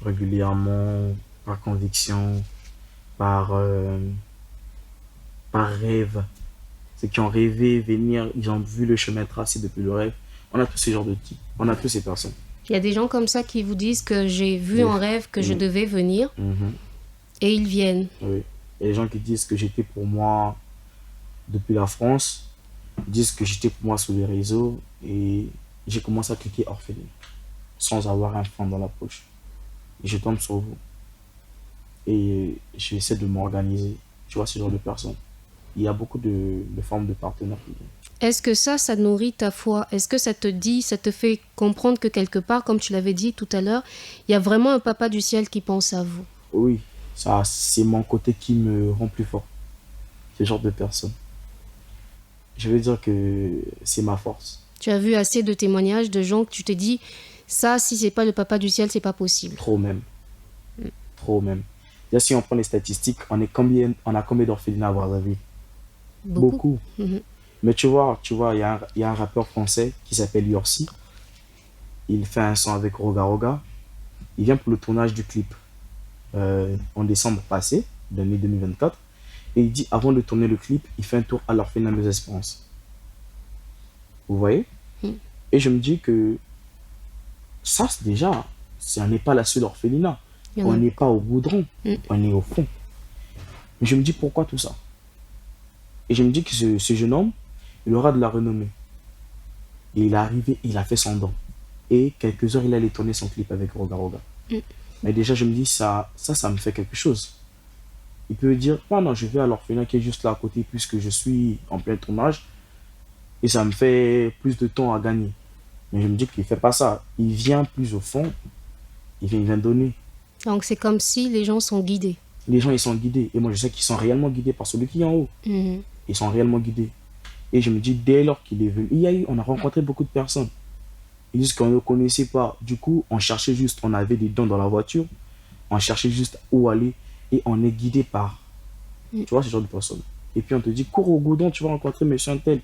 Régulièrement, par conviction, par rêve. Ceux qui ont rêvé venir, ils ont vu le chemin tracé depuis le rêve. On a tous ces genres de types. On a tous ces personnes. Il y a des gens comme ça qui vous disent que j'ai vu en rêve que je devais venir. Et ils viennent. Oui. Il y a des gens qui disent que j'étais pour moi depuis la France, disent que j'étais pour moi sur les réseaux et j'ai commencé à cliquer orpheline sans avoir un franc dans la poche. Et je tombe sur vous et j'essaie de m'organiser. Tu vois, ce genre de personnes. Il y a beaucoup de formes de partenaires qui viennent. Est-ce que ça nourrit ta foi? Est-ce que ça te dit, ça te fait comprendre que quelque part, comme tu l'avais dit tout à l'heure, il y a vraiment un papa du ciel qui pense à vous? Oui, ça, c'est mon côté qui me rend plus fort. Ce genre de personnes. Je veux dire que c'est ma force. Tu as vu assez de témoignages de gens que tu te dis, ça, si c'est pas le papa du ciel, c'est pas possible. Trop même. Trop même. Déjà, si on prend les statistiques, on a combien d'orphelinats à Brazzaville? Beaucoup. Beaucoup. Mais tu vois, il y a un rappeur français qui s'appelle Yorsi. Il fait un son avec Roga Roga. Il vient pour le tournage du clip en décembre passé, l'année 2024. Et il dit, avant de tourner le clip, il fait un tour à l'orphelinat des Espérances. Vous voyez? Mhm. Et je me dis que ça, c'est déjà, on n'est pas la seule orphelinat. Il y en On a. n'est pas au goudron, Mhm. on est au fond. Mais je me dis, pourquoi tout ça? Et je me dis que ce jeune homme, il aura de la renommée. Et il est arrivé, il a fait son don. Et quelques heures, il allait tourner son clip avec Roga Roga. Mhm. Mais déjà, je me dis, ça me fait quelque chose. Il peut dire, ah non, je vais à l'orphelinat qui est juste là à côté, puisque je suis en plein tournage, et ça me fait plus de temps à gagner. Mais je me dis qu'il ne fait pas ça. Il vient plus au fond, il vient donner. Donc c'est comme si les gens sont guidés. Les gens, ils sont guidés. Et moi, je sais qu'ils sont réellement guidés par celui qui est en haut. Mhm. Ils sont réellement guidés. Et je me dis, dès lors qu'il est venu, on a rencontré beaucoup de personnes. Ils disent qu'on ne le connaissait pas. Du coup, on cherchait juste, on avait des dents dans la voiture, on cherchait juste où aller et on est guidé par, tu vois, ce genre de personnes. Et puis on te dit, cours au goudron, tu vas rencontrer monsieur un tel.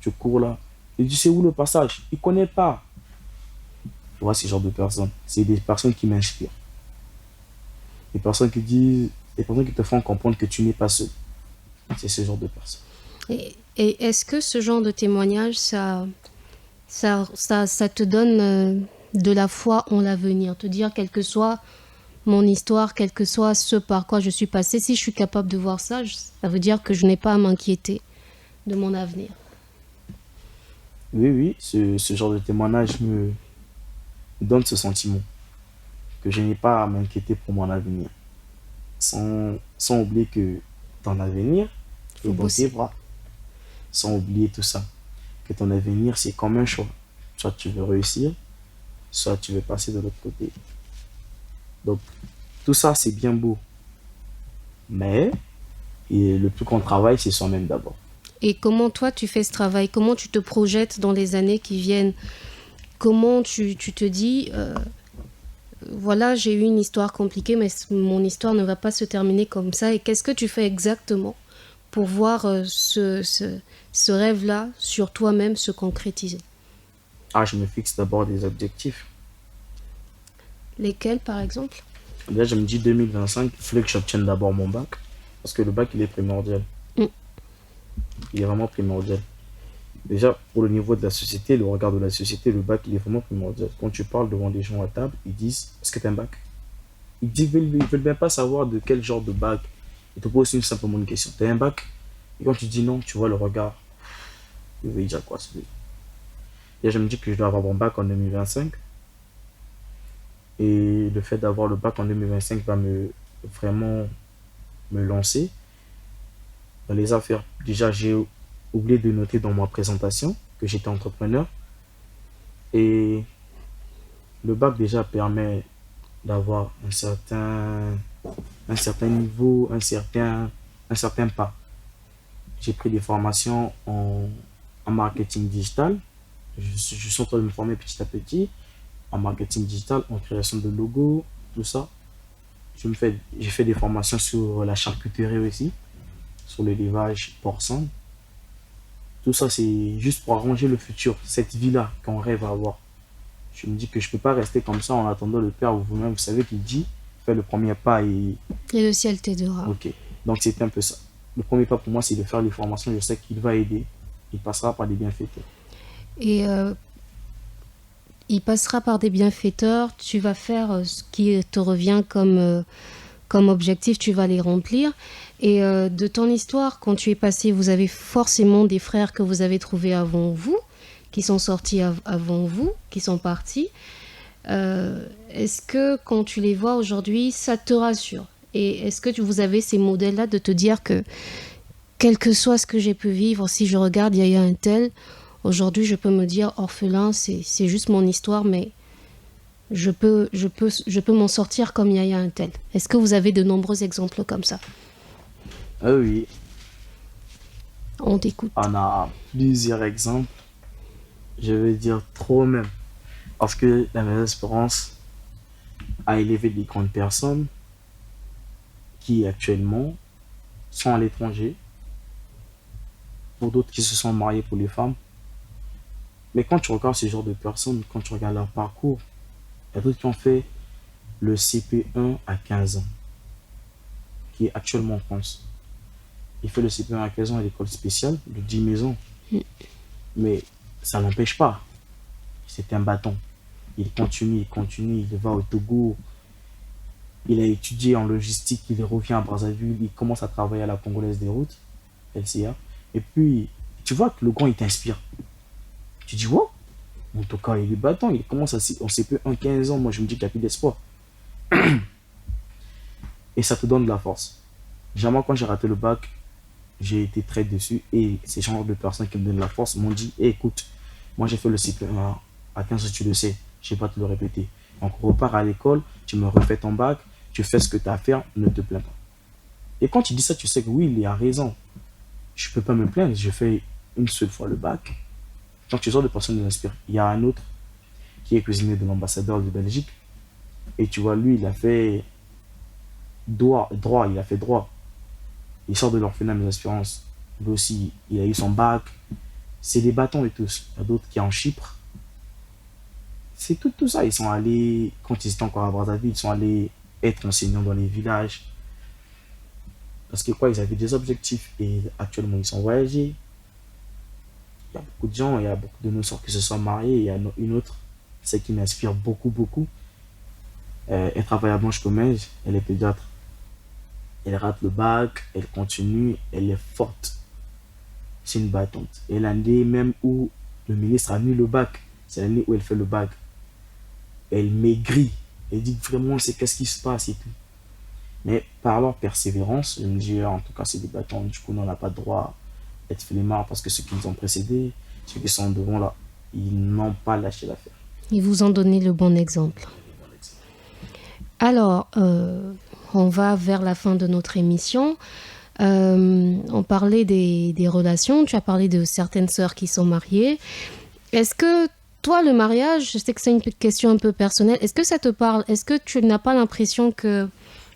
Tu cours là. Il dit, c'est où le passage? Il ne connaît pas. Tu vois, ce genre de personnes. C'est des personnes qui m'inspirent. Des personnes qui disent, des personnes qui te font comprendre que tu n'es pas seul. C'est ce genre de personnes. Et est-ce que ce genre de témoignage, ça te donne de la foi en l'avenir? Te dire, quelle que soit mon histoire, quel que soit ce par quoi je suis passée, si je suis capable de voir ça, ça veut dire que je n'ai pas à m'inquiéter de mon avenir. Oui, oui, ce genre de témoignage me donne ce sentiment que je n'ai pas à m'inquiéter pour mon avenir. Sans oublier que ton avenir est Faut dans tes bosser. bras. Sans oublier tout ça. Que ton avenir, c'est comme un choix. Soit tu veux réussir, soit tu veux passer de l'autre côté. Donc, tout ça, c'est bien beau. Mais le plus qu'on travaille, c'est soi-même d'abord. Et comment toi tu fais ce travail? Comment tu te projettes dans les années qui viennent? Comment tu te dis, voilà, j'ai eu une histoire compliquée, mais mon histoire ne va pas se terminer comme ça. Et qu'est-ce que tu fais exactement pour voir ce rêve-là sur toi-même se concrétiser? Ah, je me fixe d'abord des objectifs. Lesquels, par exemple? Là, je me dis 2025, il fallait que j'obtienne d'abord mon bac. Parce que le bac, il est primordial. Mm. Il est vraiment primordial. Déjà, pour le niveau de la société, le regard de la société, le bac, il est vraiment primordial. Quand tu parles devant des gens à table, ils disent, est-ce que tu as un bac? Ils veulent même pas savoir de quel genre de bac. Ils te posent simplement une question. Tu as un bac? Et quand tu dis non, tu vois le regard. Il veut dire quoi, celui-là? Et je me dis que je dois avoir mon bac en 2025. Et le fait d'avoir le bac en 2025 va vraiment me lancer dans les affaires. Déjà, j'ai oublié de noter dans ma présentation que j'étais entrepreneur. Et le bac déjà permet d'avoir un certain niveau, un certain pas. J'ai pris des formations en marketing digital. Je suis en train de me former petit à petit en marketing digital, en création de logos, tout ça. J'ai fait des formations sur la charcuterie aussi, sur le levage porcin. Tout ça, c'est juste pour arranger le futur, cette vie-là qu'on rêve à avoir. Je me dis que je ne peux pas rester comme ça en attendant le Père ou vous-même. Vous savez qu'il dit, fais le premier pas et... Et le ciel t'aidera. Ok, donc c'est un peu ça. Le premier pas pour moi, c'est de faire les formations. Je sais qu'il va aider. Il passera par des bienfaiteurs. Et il passera par des bienfaiteurs. Tu vas faire ce qui te revient comme comme objectif, tu vas les remplir. Et de ton histoire, quand tu es passé, vous avez forcément des frères que vous avez trouvés avant vous, qui sont sortis avant vous, qui sont partis. Est-ce que quand tu les vois aujourd'hui, ça te rassure? Et est-ce que vous avez ces modèles-là de te dire que, quel que soit ce que j'ai pu vivre, si je regarde, il y a un tel, aujourd'hui je peux me dire, orphelin, c'est juste mon histoire, mais je peux m'en sortir comme il y a un tel. Est-ce que vous avez de nombreux exemples comme ça? Ah oui, On t'écoute. on a plusieurs exemples. Je veux dire trop même. Parce que la Maison Espérance a élevé des grandes personnes qui actuellement sont à l'étranger, pour d'autres qui se sont mariés pour les femmes. Mais quand tu regardes ce genre de personnes, quand tu regardes leur parcours, il y a d'autres qui ont fait le CP1 à 15 ans, qui est actuellement en France. Il fait le CP1 à 15 ans à l'école spéciale de 10 maisons. Mais ça n'empêche pas. C'est un bâton. Il continue, il va au Togo. Il a étudié en logistique, il revient à Brazzaville, il commence à travailler à la Congolaise des routes, LCA. Et puis, tu vois que le grand, il t'inspire. Tu dis, wow, en tout cas, il est battant, il commence on sait peu, 15 ans, moi je me dis qu'il n'y a plus d'espoir. Et ça te donne de la force. Jamais quand j'ai raté le bac, j'ai été très déçu. Et ces genres de personnes qui me donnent la force m'ont dit, hey, écoute, moi j'ai fait le cycle à 15 ans, tu le sais, je ne vais pas te le répéter. Donc repars à l'école, tu me refais ton bac, tu fais ce que tu as à faire, ne te plains pas. Et quand tu dis ça, tu sais que oui, il a raison. Je ne peux pas me plaindre, j'ai fait une seule fois le bac. Donc tu sors de personnes qui m'inspirent. Il y a un autre qui est cuisinier de l'ambassadeur de Belgique. Et tu vois, lui, il a fait droit, il a fait droit. Il sort de l'orphelinat des Espérances. Lui aussi, il a eu son bac. C'est des bâtons et tous. Il y a d'autres qui sont en Chypre. C'est tout ça. Ils sont allés, quand ils étaient encore à Brazzaville, ils sont allés être enseignants dans les villages. Parce que quoi, ils avaient des objectifs. Et actuellement, ils sont voyagés. Il y a beaucoup de gens, il y a beaucoup de nos sœurs qui se sont mariés. Il y a une autre, celle qui m'inspire beaucoup, beaucoup. Elle travaille à Blanche-Comminges, elle est pédiatre. Elle rate le bac, elle continue, elle est forte. C'est une battante. Et l'année même où le ministre a mis le bac, c'est l'année où elle fait le bac. Elle maigrit. Elle dit vraiment, c'est qu'est-ce qui se passe et tout. Mais par leur persévérance, je me dis, en tout cas, c'est des bâtons. Du coup, on n'a pas le droit d'être flemmard parce que ceux qui nous ont précédés, ceux qui sont devant là, ils n'ont pas lâché l'affaire. Ils vous ont donné le bon exemple. Alors, on va vers la fin de notre émission. On parlait des relations. Tu as parlé de certaines sœurs qui sont mariées. Est-ce que toi, le mariage, je sais que c'est une question un peu personnelle, est-ce que ça te parle? Est-ce que tu n'as pas l'impression que...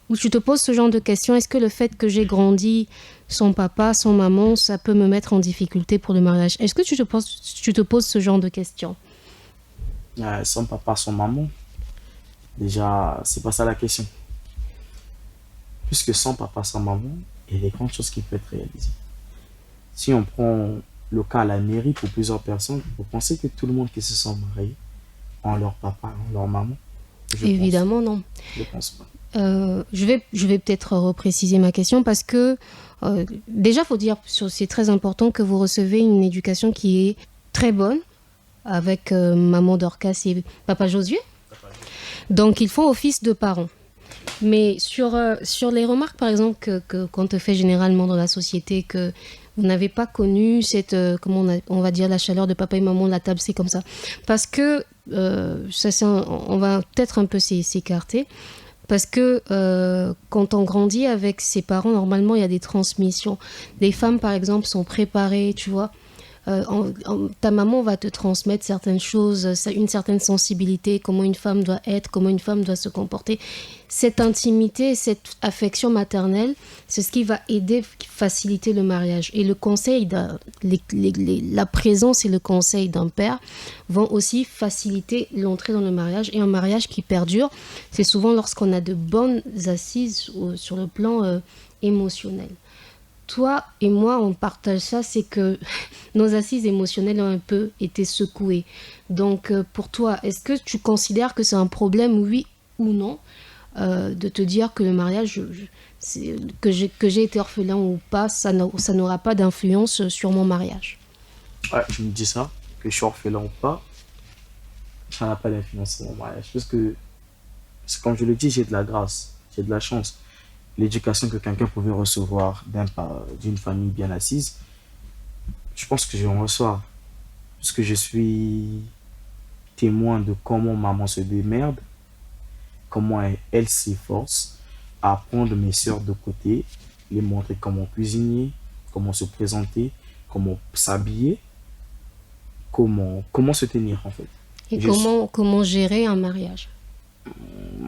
Ou tu te poses ce genre de questions, est-ce que le fait que j'ai grandi sans papa, sans maman, ça peut me mettre en difficulté pour le mariage? Est-ce que tu te poses ce genre de questions? Sans papa, sans maman, déjà, c'est pas ça la question. Puisque sans papa, sans maman, il y a des grandes choses qui peuvent être réalisées. Si on prend le cas à la mairie pour plusieurs personnes, vous pensez que tout le monde qui se sent marié ont leur papa, ont leur maman? Évidemment, non. Je pense pas. Je vais peut-être repréciser ma question parce que déjà, il faut dire, c'est très important que vous recevez une éducation qui est très bonne avec maman Dorcas et papa Josué. Donc, ils font office de parents. Mais sur les remarques, par exemple, qu'on te fait généralement dans la société, que vous n'avez pas connu cette, comment on va dire, la chaleur de papa et maman, la table, c'est comme ça. Parce que, on va peut-être un peu s'écarter. Parce que quand on grandit avec ses parents, normalement, il y a des transmissions. Les femmes, par exemple, sont préparées, tu vois. Ta maman va te transmettre certaines choses, une certaine sensibilité, comment une femme doit être, comment une femme doit se comporter. Cette intimité, cette affection maternelle, c'est ce qui va aider, faciliter le mariage. Et le conseil, la présence et le conseil d'un père vont aussi faciliter l'entrée dans le mariage. Et un mariage qui perdure, c'est souvent lorsqu'on a de bonnes assises sur le plan émotionnel. Toi et moi, on partage ça, c'est que nos assises émotionnelles ont un peu été secouées. Donc, pour toi, est-ce que tu considères que c'est un problème, oui ou non, de te dire que le mariage, que j'ai été orphelin ou pas, ça n'aura pas d'influence sur mon mariage. Ouais, je me dis ça, que je suis orphelin ou pas, ça n'a pas d'influence sur mon mariage. Parce que, comme je le dis, j'ai de la grâce, j'ai de la chance. L'éducation que quelqu'un pouvait recevoir d'une famille bien assise, je pense que je en reçois. Parce que je suis témoin de comment maman se démerde, comment elle s'efforce à prendre mes sœurs de côté, les montrer comment cuisiner, comment se présenter, comment s'habiller, comment se tenir en fait. Et Je suis- comment gérer un mariage?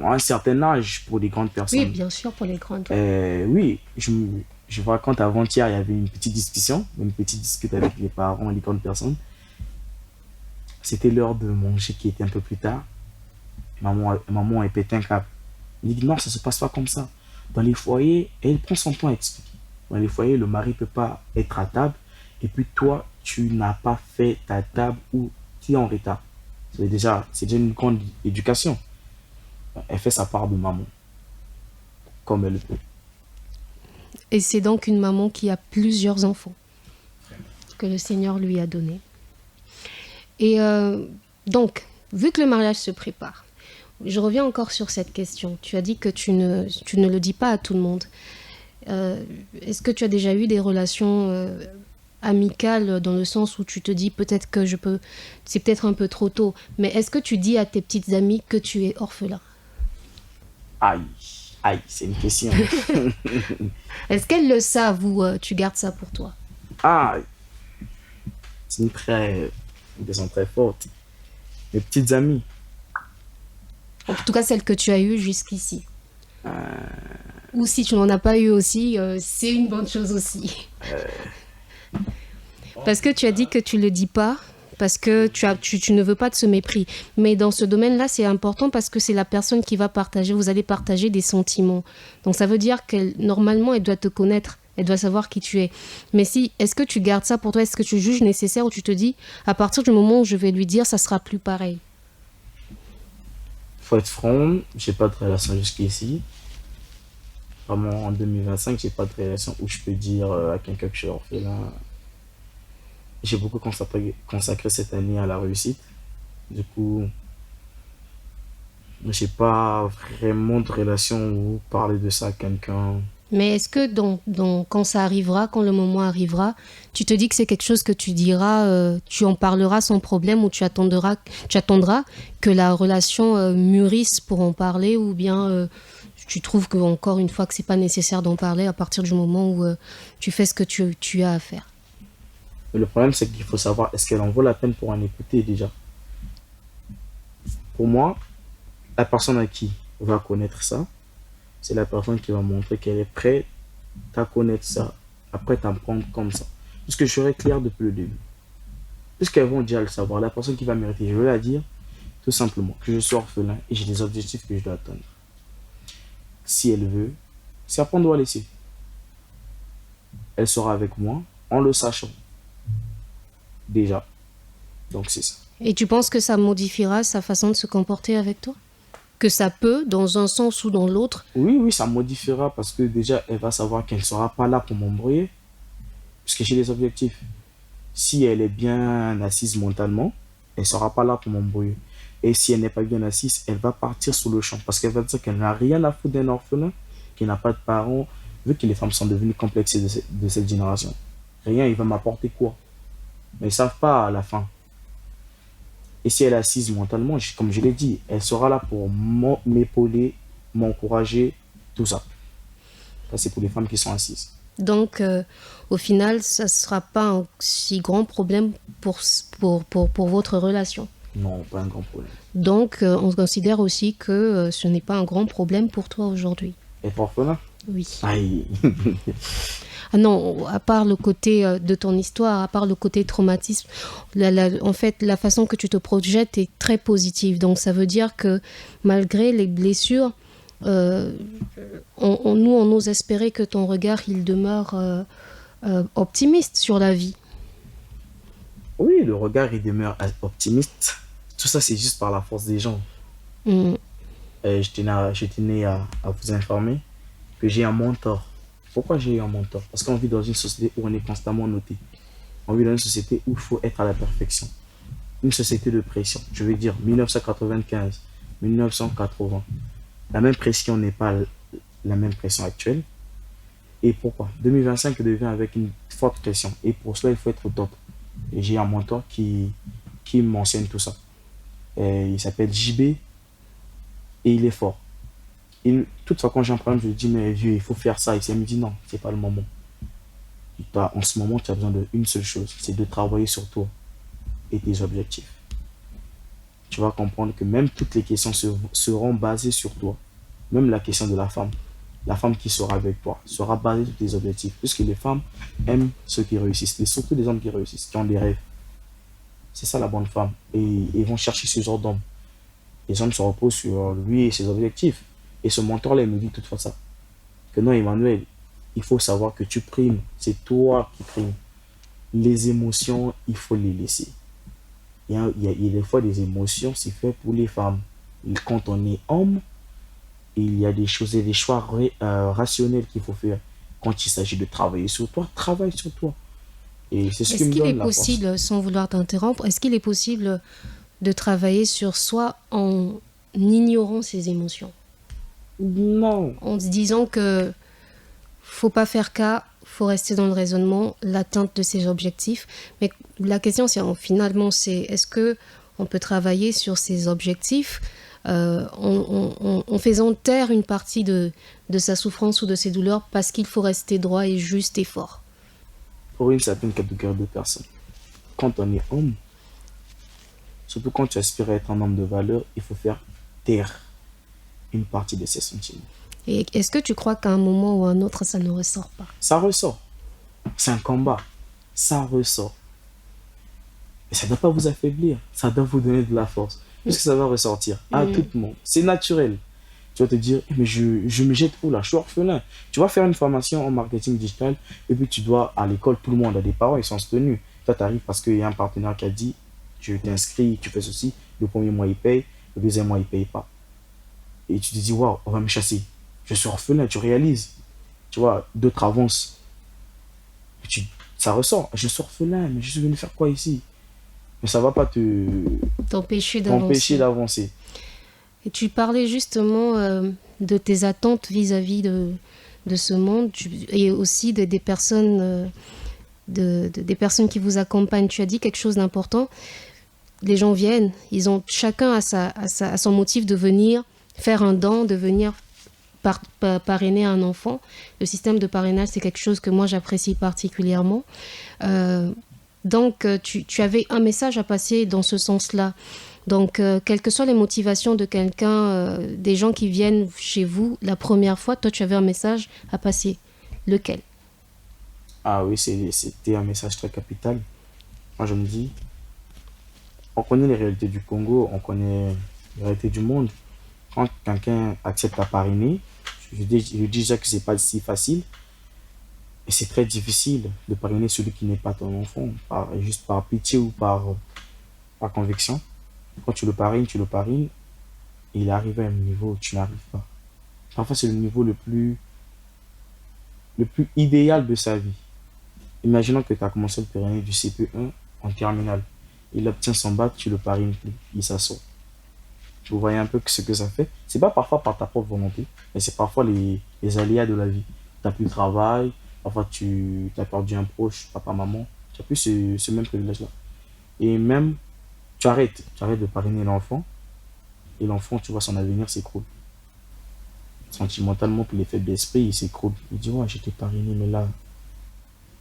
à un certain âge, pour les grandes Oui, personnes, bien sûr, pour les grandes. oui, je vous raconte, avant-hier, il y avait une petite discussion, une petite dispute avec les parents et les grandes personnes. C'était l'heure de manger qui était un peu plus tard. Maman a pété un câble. Il dit non, ça se passe pas comme ça. Dans les foyers, et elle prend son temps à expliquer. Dans les foyers, le mari peut pas être à table. Et puis toi, tu n'as pas fait ta table ou tu es en retard. C'est déjà une grande éducation. Elle fait sa part de maman, comme elle le peut. Et c'est donc une maman qui a plusieurs enfants que le Seigneur lui a donnés. Et donc, vu que le mariage se prépare, je reviens encore sur cette question. Tu as dit que tu ne le dis pas à tout le monde. Est-ce que tu as déjà eu des relations amicales dans le sens où tu te dis peut-être que c'est peut-être un peu trop tôt, mais est-ce que tu dis à tes petites amies que tu es orphelin? Aïe, aïe, c'est une question. Est-ce qu'elles le savent ou tu gardes ça pour toi? Ah, une question très forte. Mes petites amies, En tout cas, celle que tu as eue jusqu'ici. Ou si tu n'en as pas eu aussi, c'est une bonne chose aussi. Parce que tu as dit que tu ne le dis pas, parce que tu ne veux pas de ce mépris. Mais dans ce domaine-là, c'est important parce que c'est la personne qui va partager, vous allez partager des sentiments. Donc ça veut dire qu'elle, normalement, elle doit te connaître, elle doit savoir qui tu es. Mais est-ce que tu gardes ça pour toi? Est-ce que tu juges nécessaire ou tu te dis, à partir du moment où je vais lui dire, ça sera plus pareil? faut être franc, j'ai pas de relation jusqu'ici. Vraiment, en 2025, j'ai pas de relation où je peux dire à quelqu'un que je suis orphelin. J'ai beaucoup consacré cette année à la réussite. Du coup, j'ai pas vraiment de relation où parler de ça à quelqu'un. Mais est-ce que quand ça arrivera, quand le moment arrivera, tu te dis que c'est quelque chose que tu diras, tu en parleras sans problème ou tu attendras que la relation mûrisse pour en parler ou bien tu trouves que, encore une fois que c'est pas nécessaire d'en parler à partir du moment où tu fais ce que tu as à faire? Mais le problème, c'est qu'il faut savoir est-ce qu'elle en vaut la peine pour en écouter déjà. Pour moi, la personne à qui va connaître ça, c'est la personne qui va montrer qu'elle est prête à connaître ça, après t'en prendre comme ça. Parce que je serai clair depuis le début. Puisqu'elles vont déjà le savoir, la personne qui va mériter, je vais la dire tout simplement que je suis orphelin et j'ai des objectifs que je dois atteindre. Si elle veut, c'est après on doit laisser. Elle sera avec moi en le sachant déjà. Donc c'est ça. Et tu penses que ça modifiera sa façon de se comporter avec toi? Que ça peut, dans un sens ou dans l'autre? Oui, oui, ça modifiera parce que déjà, elle va savoir qu'elle ne sera pas là pour m'embrouiller, puisque j'ai des objectifs. Si elle est bien assise mentalement, elle ne sera pas là pour m'embrouiller. Et si elle n'est pas bien assise, elle va partir sur le champ, parce qu'elle va dire qu'elle n'a rien à foutre d'un orphelin, qu'elle n'a pas de parents, vu que les femmes sont devenues complexées de cette génération. Rien, il va m'apporter quoi? Mais ils ne savent pas à la fin. Et si elle est assise mentalement, comme je l'ai dit, elle sera là pour m'épauler, m'encourager, tout ça. Ça, c'est pour les femmes qui sont assises. Donc, au final, ça ne sera pas un si grand problème pour votre relation. Non, pas un grand problème. Donc, on considère aussi que ce n'est pas un grand problème pour toi aujourd'hui. Et pour orphelin? Oui. Aïe. Ah non, à part le côté de ton histoire, à part le côté traumatisme, en fait, la façon que tu te projettes est très positive. Donc, ça veut dire que malgré les blessures, on ose espérer que ton regard, il demeure optimiste sur la vie. Oui, le regard, il demeure optimiste. Tout ça, c'est juste par la force des gens. Mm. Je tenais à vous informer que j'ai un mentor. Pourquoi j'ai eu un mentor? Parce qu'on vit dans une société où on est constamment noté. On vit dans une société où il faut être à la perfection. Une société de pression. Je veux dire 1995, 1980. La même pression n'est pas la même pression actuelle. Et pourquoi? 2025 devient avec une forte pression. Et pour cela, il faut être au top. Et j'ai un mentor qui m'enseigne tout ça. Et il s'appelle JB et il est fort. Toutefois, quand j'ai un problème, je lui dis, mais vieux, il faut faire ça. Et il me dit, non, c'est pas le moment. En ce moment, tu as besoin d'une seule chose, c'est de travailler sur toi et tes objectifs. Tu vas comprendre que même toutes les questions seront basées sur toi. Même la question de la femme qui sera avec toi, sera basée sur tes objectifs. Puisque les femmes aiment ceux qui réussissent, et surtout les hommes qui réussissent, qui ont des rêves. C'est ça la bonne femme. Et ils vont chercher ce genre d'homme. Les hommes se reposent sur lui et ses objectifs. Et ce mentor-là, il me dit toutefois ça. Que non, Emmanuel, il faut savoir que tu primes. C'est toi qui primes. Les émotions, il faut les laisser. Il y a des fois des émotions, c'est fait pour les femmes. Et quand on est homme, il y a des choses et des choix rationnels qu'il faut faire. Quand il s'agit de travailler sur toi, travaille sur toi. Et c'est ce qui Est-ce me qu'il est donne la force. possible, sans vouloir t'interrompre, est-ce qu'il est possible de travailler sur soi en ignorant ses émotions? Non. En se disant que faut pas faire cas, faut rester dans le raisonnement, l'atteinte de ses objectifs. Mais la question, finalement, c'est est-ce que on peut travailler sur ses objectifs en faisant taire une partie de sa souffrance ou de ses douleurs parce qu'il faut rester droit et juste et fort. Pour une certaine catégorie de personnes. Quand on est homme, surtout quand tu aspires à être un homme de valeur, il faut faire taire une partie de ses sentiments. Et est-ce que tu crois qu'à un moment ou à un autre, ça ne ressort pas? Ça ressort. C'est un combat. Ça ressort. Et ça ne doit pas vous affaiblir. Ça doit vous donner de la force. Puisque ça va ressortir à tout le monde. C'est naturel. Tu vas te dire, mais je me jette où là? Je suis orphelin. Tu vas faire une formation en marketing digital et puis tu dois, à l'école, tout le monde a des parents, ils sont soutenus. Toi, tu arrives parce qu'il y a un partenaire qui a dit, je t'inscris, tu fais ceci. Le premier mois, il paye. Le deuxième mois, il ne paye pas. Et tu te dis, waouh, on va me chasser. Je suis orphelin, tu réalises. Tu vois, d'autres avancent. Ça ressort. Je suis orphelin, mais je suis venu faire quoi ici? Mais ça ne va pas t'empêcher d'avancer. Et tu parlais justement de tes attentes vis-à-vis de ce monde et aussi des personnes, des personnes qui vous accompagnent. Tu as dit quelque chose d'important. Les gens viennent, ils ont chacun a son motif de venir faire un don, de venir parrainer un enfant. Le système de parrainage, c'est quelque chose que moi j'apprécie particulièrement. Donc, tu avais un message à passer dans ce sens-là. Donc, quelles que soient les motivations de quelqu'un, des gens qui viennent chez vous la première fois, toi, tu avais un message à passer. Lequel? Ah oui, c'était un message très capital. Moi, je me dis, on connaît les réalités du Congo, on connaît les réalités du monde. Quand quelqu'un accepte à parrainer, je dis déjà que c'est pas si facile. Et c'est très difficile de parrainer celui qui n'est pas ton enfant, juste par pitié ou par conviction. Quand tu le parraines, et il arrive à un niveau où tu n'arrives pas. Parfois, c'est le niveau le plus idéal de sa vie. Imaginons que tu as commencé à le parrainer du CP1 en terminale. Il obtient son bac, tu le parraines plus, il s'assoit. Vous voyez un peu ce que ça fait. C'est pas parfois par ta propre volonté, mais c'est parfois les aléas de la vie. Tu n'as plus de travail, parfois tu as perdu un proche, papa, maman. Tu n'as plus ce même privilège-là. Et même, tu arrêtes de parrainer l'enfant, et l'enfant, tu vois, son avenir s'écroule. Sentimentalement, pour les faibles d'esprit, il s'écroule. Il dit, ouais, j'étais parrainé, mais là,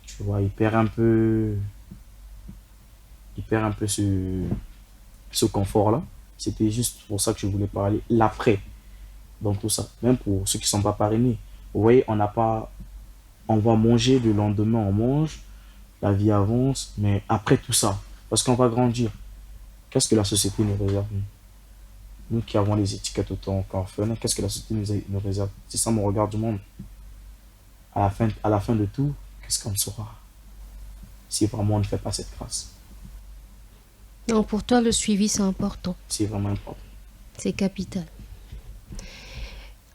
tu vois, il perd un peu ce confort-là. C'était juste pour ça que je voulais parler. L'après, dans tout ça. Même pour ceux qui ne sont pas parrainés. Vous voyez, on va manger le lendemain, on mange, la vie avance, mais après tout ça, parce qu'on va grandir, qu'est-ce que la société nous réserve? Nous qui avons les étiquettes autant qu'orphelins, qu'est-ce que la société nous réserve? C'est ça mon regard du monde. À la fin de tout, qu'est-ce qu'on saura si vraiment on ne fait pas cette grâce? Non, pour toi, le suivi, c'est important. C'est vraiment important. C'est capital.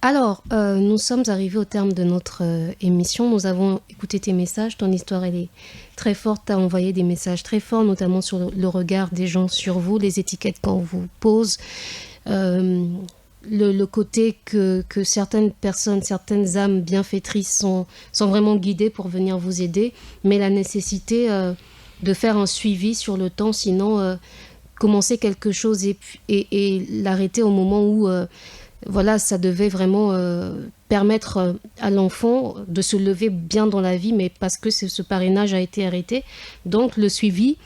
Alors, nous sommes arrivés au terme de notre émission. Nous avons écouté tes messages. Ton histoire, elle est très forte. Tu as envoyé des messages très forts, notamment sur le regard des gens sur vous, les étiquettes qu'on vous pose, le côté que certaines personnes, certaines âmes bienfaitrices sont vraiment guidées pour venir vous aider, mais la nécessité de faire un suivi sur le temps, sinon commencer quelque chose et l'arrêter au moment où... voilà, ça devait vraiment permettre à l'enfant de se lever bien dans la vie, mais parce que ce parrainage a été arrêté. Donc, le suivi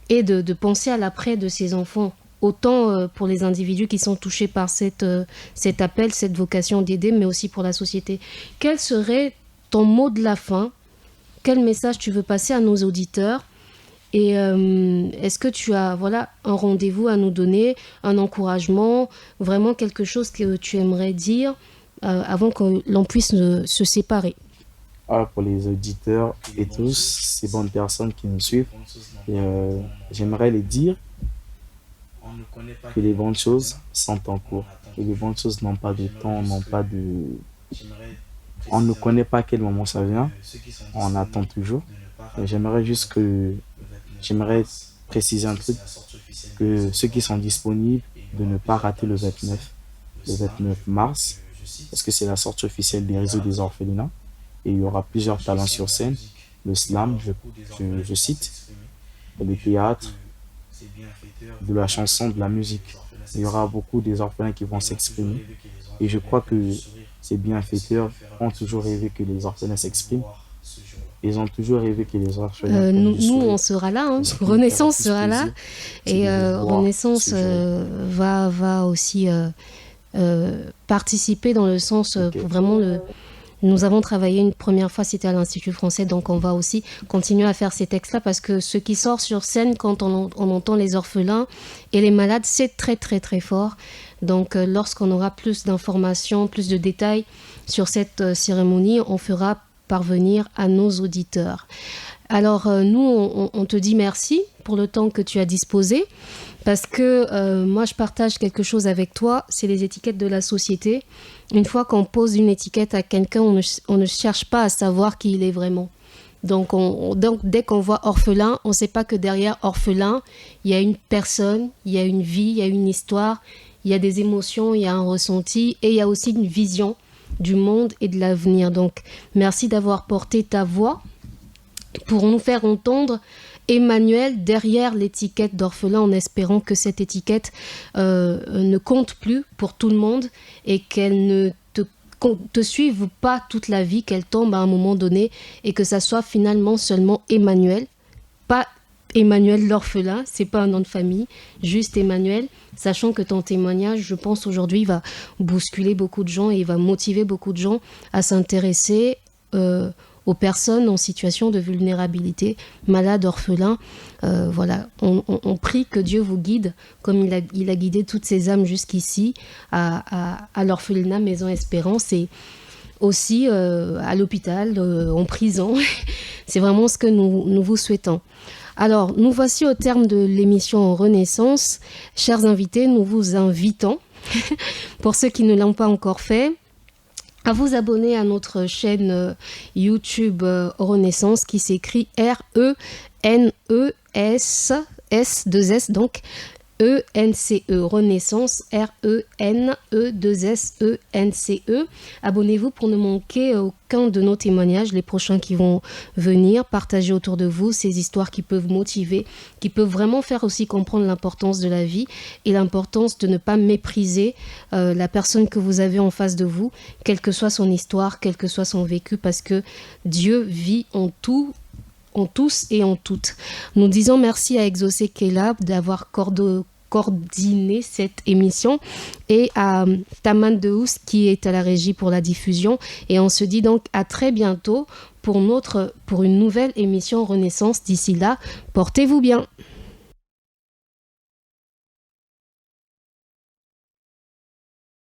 est de penser à l'après de ces enfants, autant pour les individus qui sont touchés par cet appel, cette vocation d'aider, mais aussi pour la société. Quel serait ton mot de la fin? Quel message tu veux passer à nos auditeurs? Et est-ce que tu as un rendez-vous à nous donner, un encouragement, vraiment quelque chose que tu aimerais dire avant que l'on puisse se séparer? Pour les auditeurs et tous, ces bonnes personnes qui nous suivent, j'aimerais les dire que les bonnes choses sont en cours. Que les bonnes choses n'ont pas de temps, n'ont pas de... On ne connaît pas à quel moment ça vient, on attend toujours. Et j'aimerais préciser un truc, que ceux qui sont disponibles, de ne pas rater le 29 mars, parce que c'est la sortie officielle des réseaux des orphelinats. Et il y aura plusieurs talents sur scène, le slam, je cite, le théâtre, de la chanson, de la musique. Il y aura beaucoup des orphelins qui vont s'exprimer. Et je crois que ces bienfaiteurs ont toujours rêvé que les orphelins s'expriment. Ils ont toujours rêvé que les orphelins... nous, on sera là. Hein. Renaissance sera là. Et Renaissance va aussi participer dans le sens pour vraiment... Nous avons travaillé une première fois, c'était à l'Institut français, donc on va aussi continuer à faire ces textes-là parce que ce qui sort sur scène quand on entend les orphelins et les malades, c'est très très très fort. Donc lorsqu'on aura plus d'informations, plus de détails sur cette cérémonie, on fera parvenir à nos auditeurs. Alors nous, on te dit merci pour le temps que tu as disposé parce que moi, je partage quelque chose avec toi, c'est les étiquettes de la société. Une fois qu'on pose une étiquette à quelqu'un, on ne cherche pas à savoir qui il est vraiment. Donc dès qu'on voit orphelin, on ne sait pas que derrière orphelin, il y a une personne, il y a une vie, il y a une histoire, il y a des émotions, il y a un ressenti et il y a aussi une vision du monde et de l'avenir. Donc, merci d'avoir porté ta voix pour nous faire entendre Emmanuel derrière l'étiquette d'orphelin en espérant que cette étiquette ne compte plus pour tout le monde et qu'elle ne te suive pas toute la vie, qu'elle tombe à un moment donné et que ça soit finalement seulement Emmanuel, pas Emmanuel l'orphelin, c'est pas un nom de famille, juste Emmanuel, sachant que ton témoignage, je pense aujourd'hui, va bousculer beaucoup de gens et va motiver beaucoup de gens à s'intéresser aux personnes en situation de vulnérabilité, malades, orphelins. Voilà, on prie que Dieu vous guide, comme il a guidé toutes ces âmes jusqu'ici, à l'orphelinat Maison Espérance et aussi à l'hôpital, en prison. C'est vraiment ce que nous vous souhaitons. Alors, nous voici au terme de l'émission Renaissance. Chers invités, nous vous invitons, pour ceux qui ne l'ont pas encore fait, à vous abonner à notre chaîne YouTube Renaissance qui s'écrit R-E-N-E-S-S-2-S, donc E-N-C-E, Renaissance, R-E-N-E-2-S-E-N-C-E. Abonnez-vous pour ne manquer aucun de nos témoignages, les prochains qui vont venir. Partagez autour de vous ces histoires qui peuvent motiver, qui peuvent vraiment faire aussi comprendre l'importance de la vie et l'importance de ne pas mépriser la personne que vous avez en face de vous, quelle que soit son histoire, quel que soit son vécu, parce que Dieu vit en tous et en toutes. Nous disons merci à Exaucé Kela d'avoir coordonné cette émission et à Taman Dehous qui est à la régie pour la diffusion. Et on se dit donc à très bientôt pour une nouvelle émission Renaissance. D'ici là, portez-vous bien.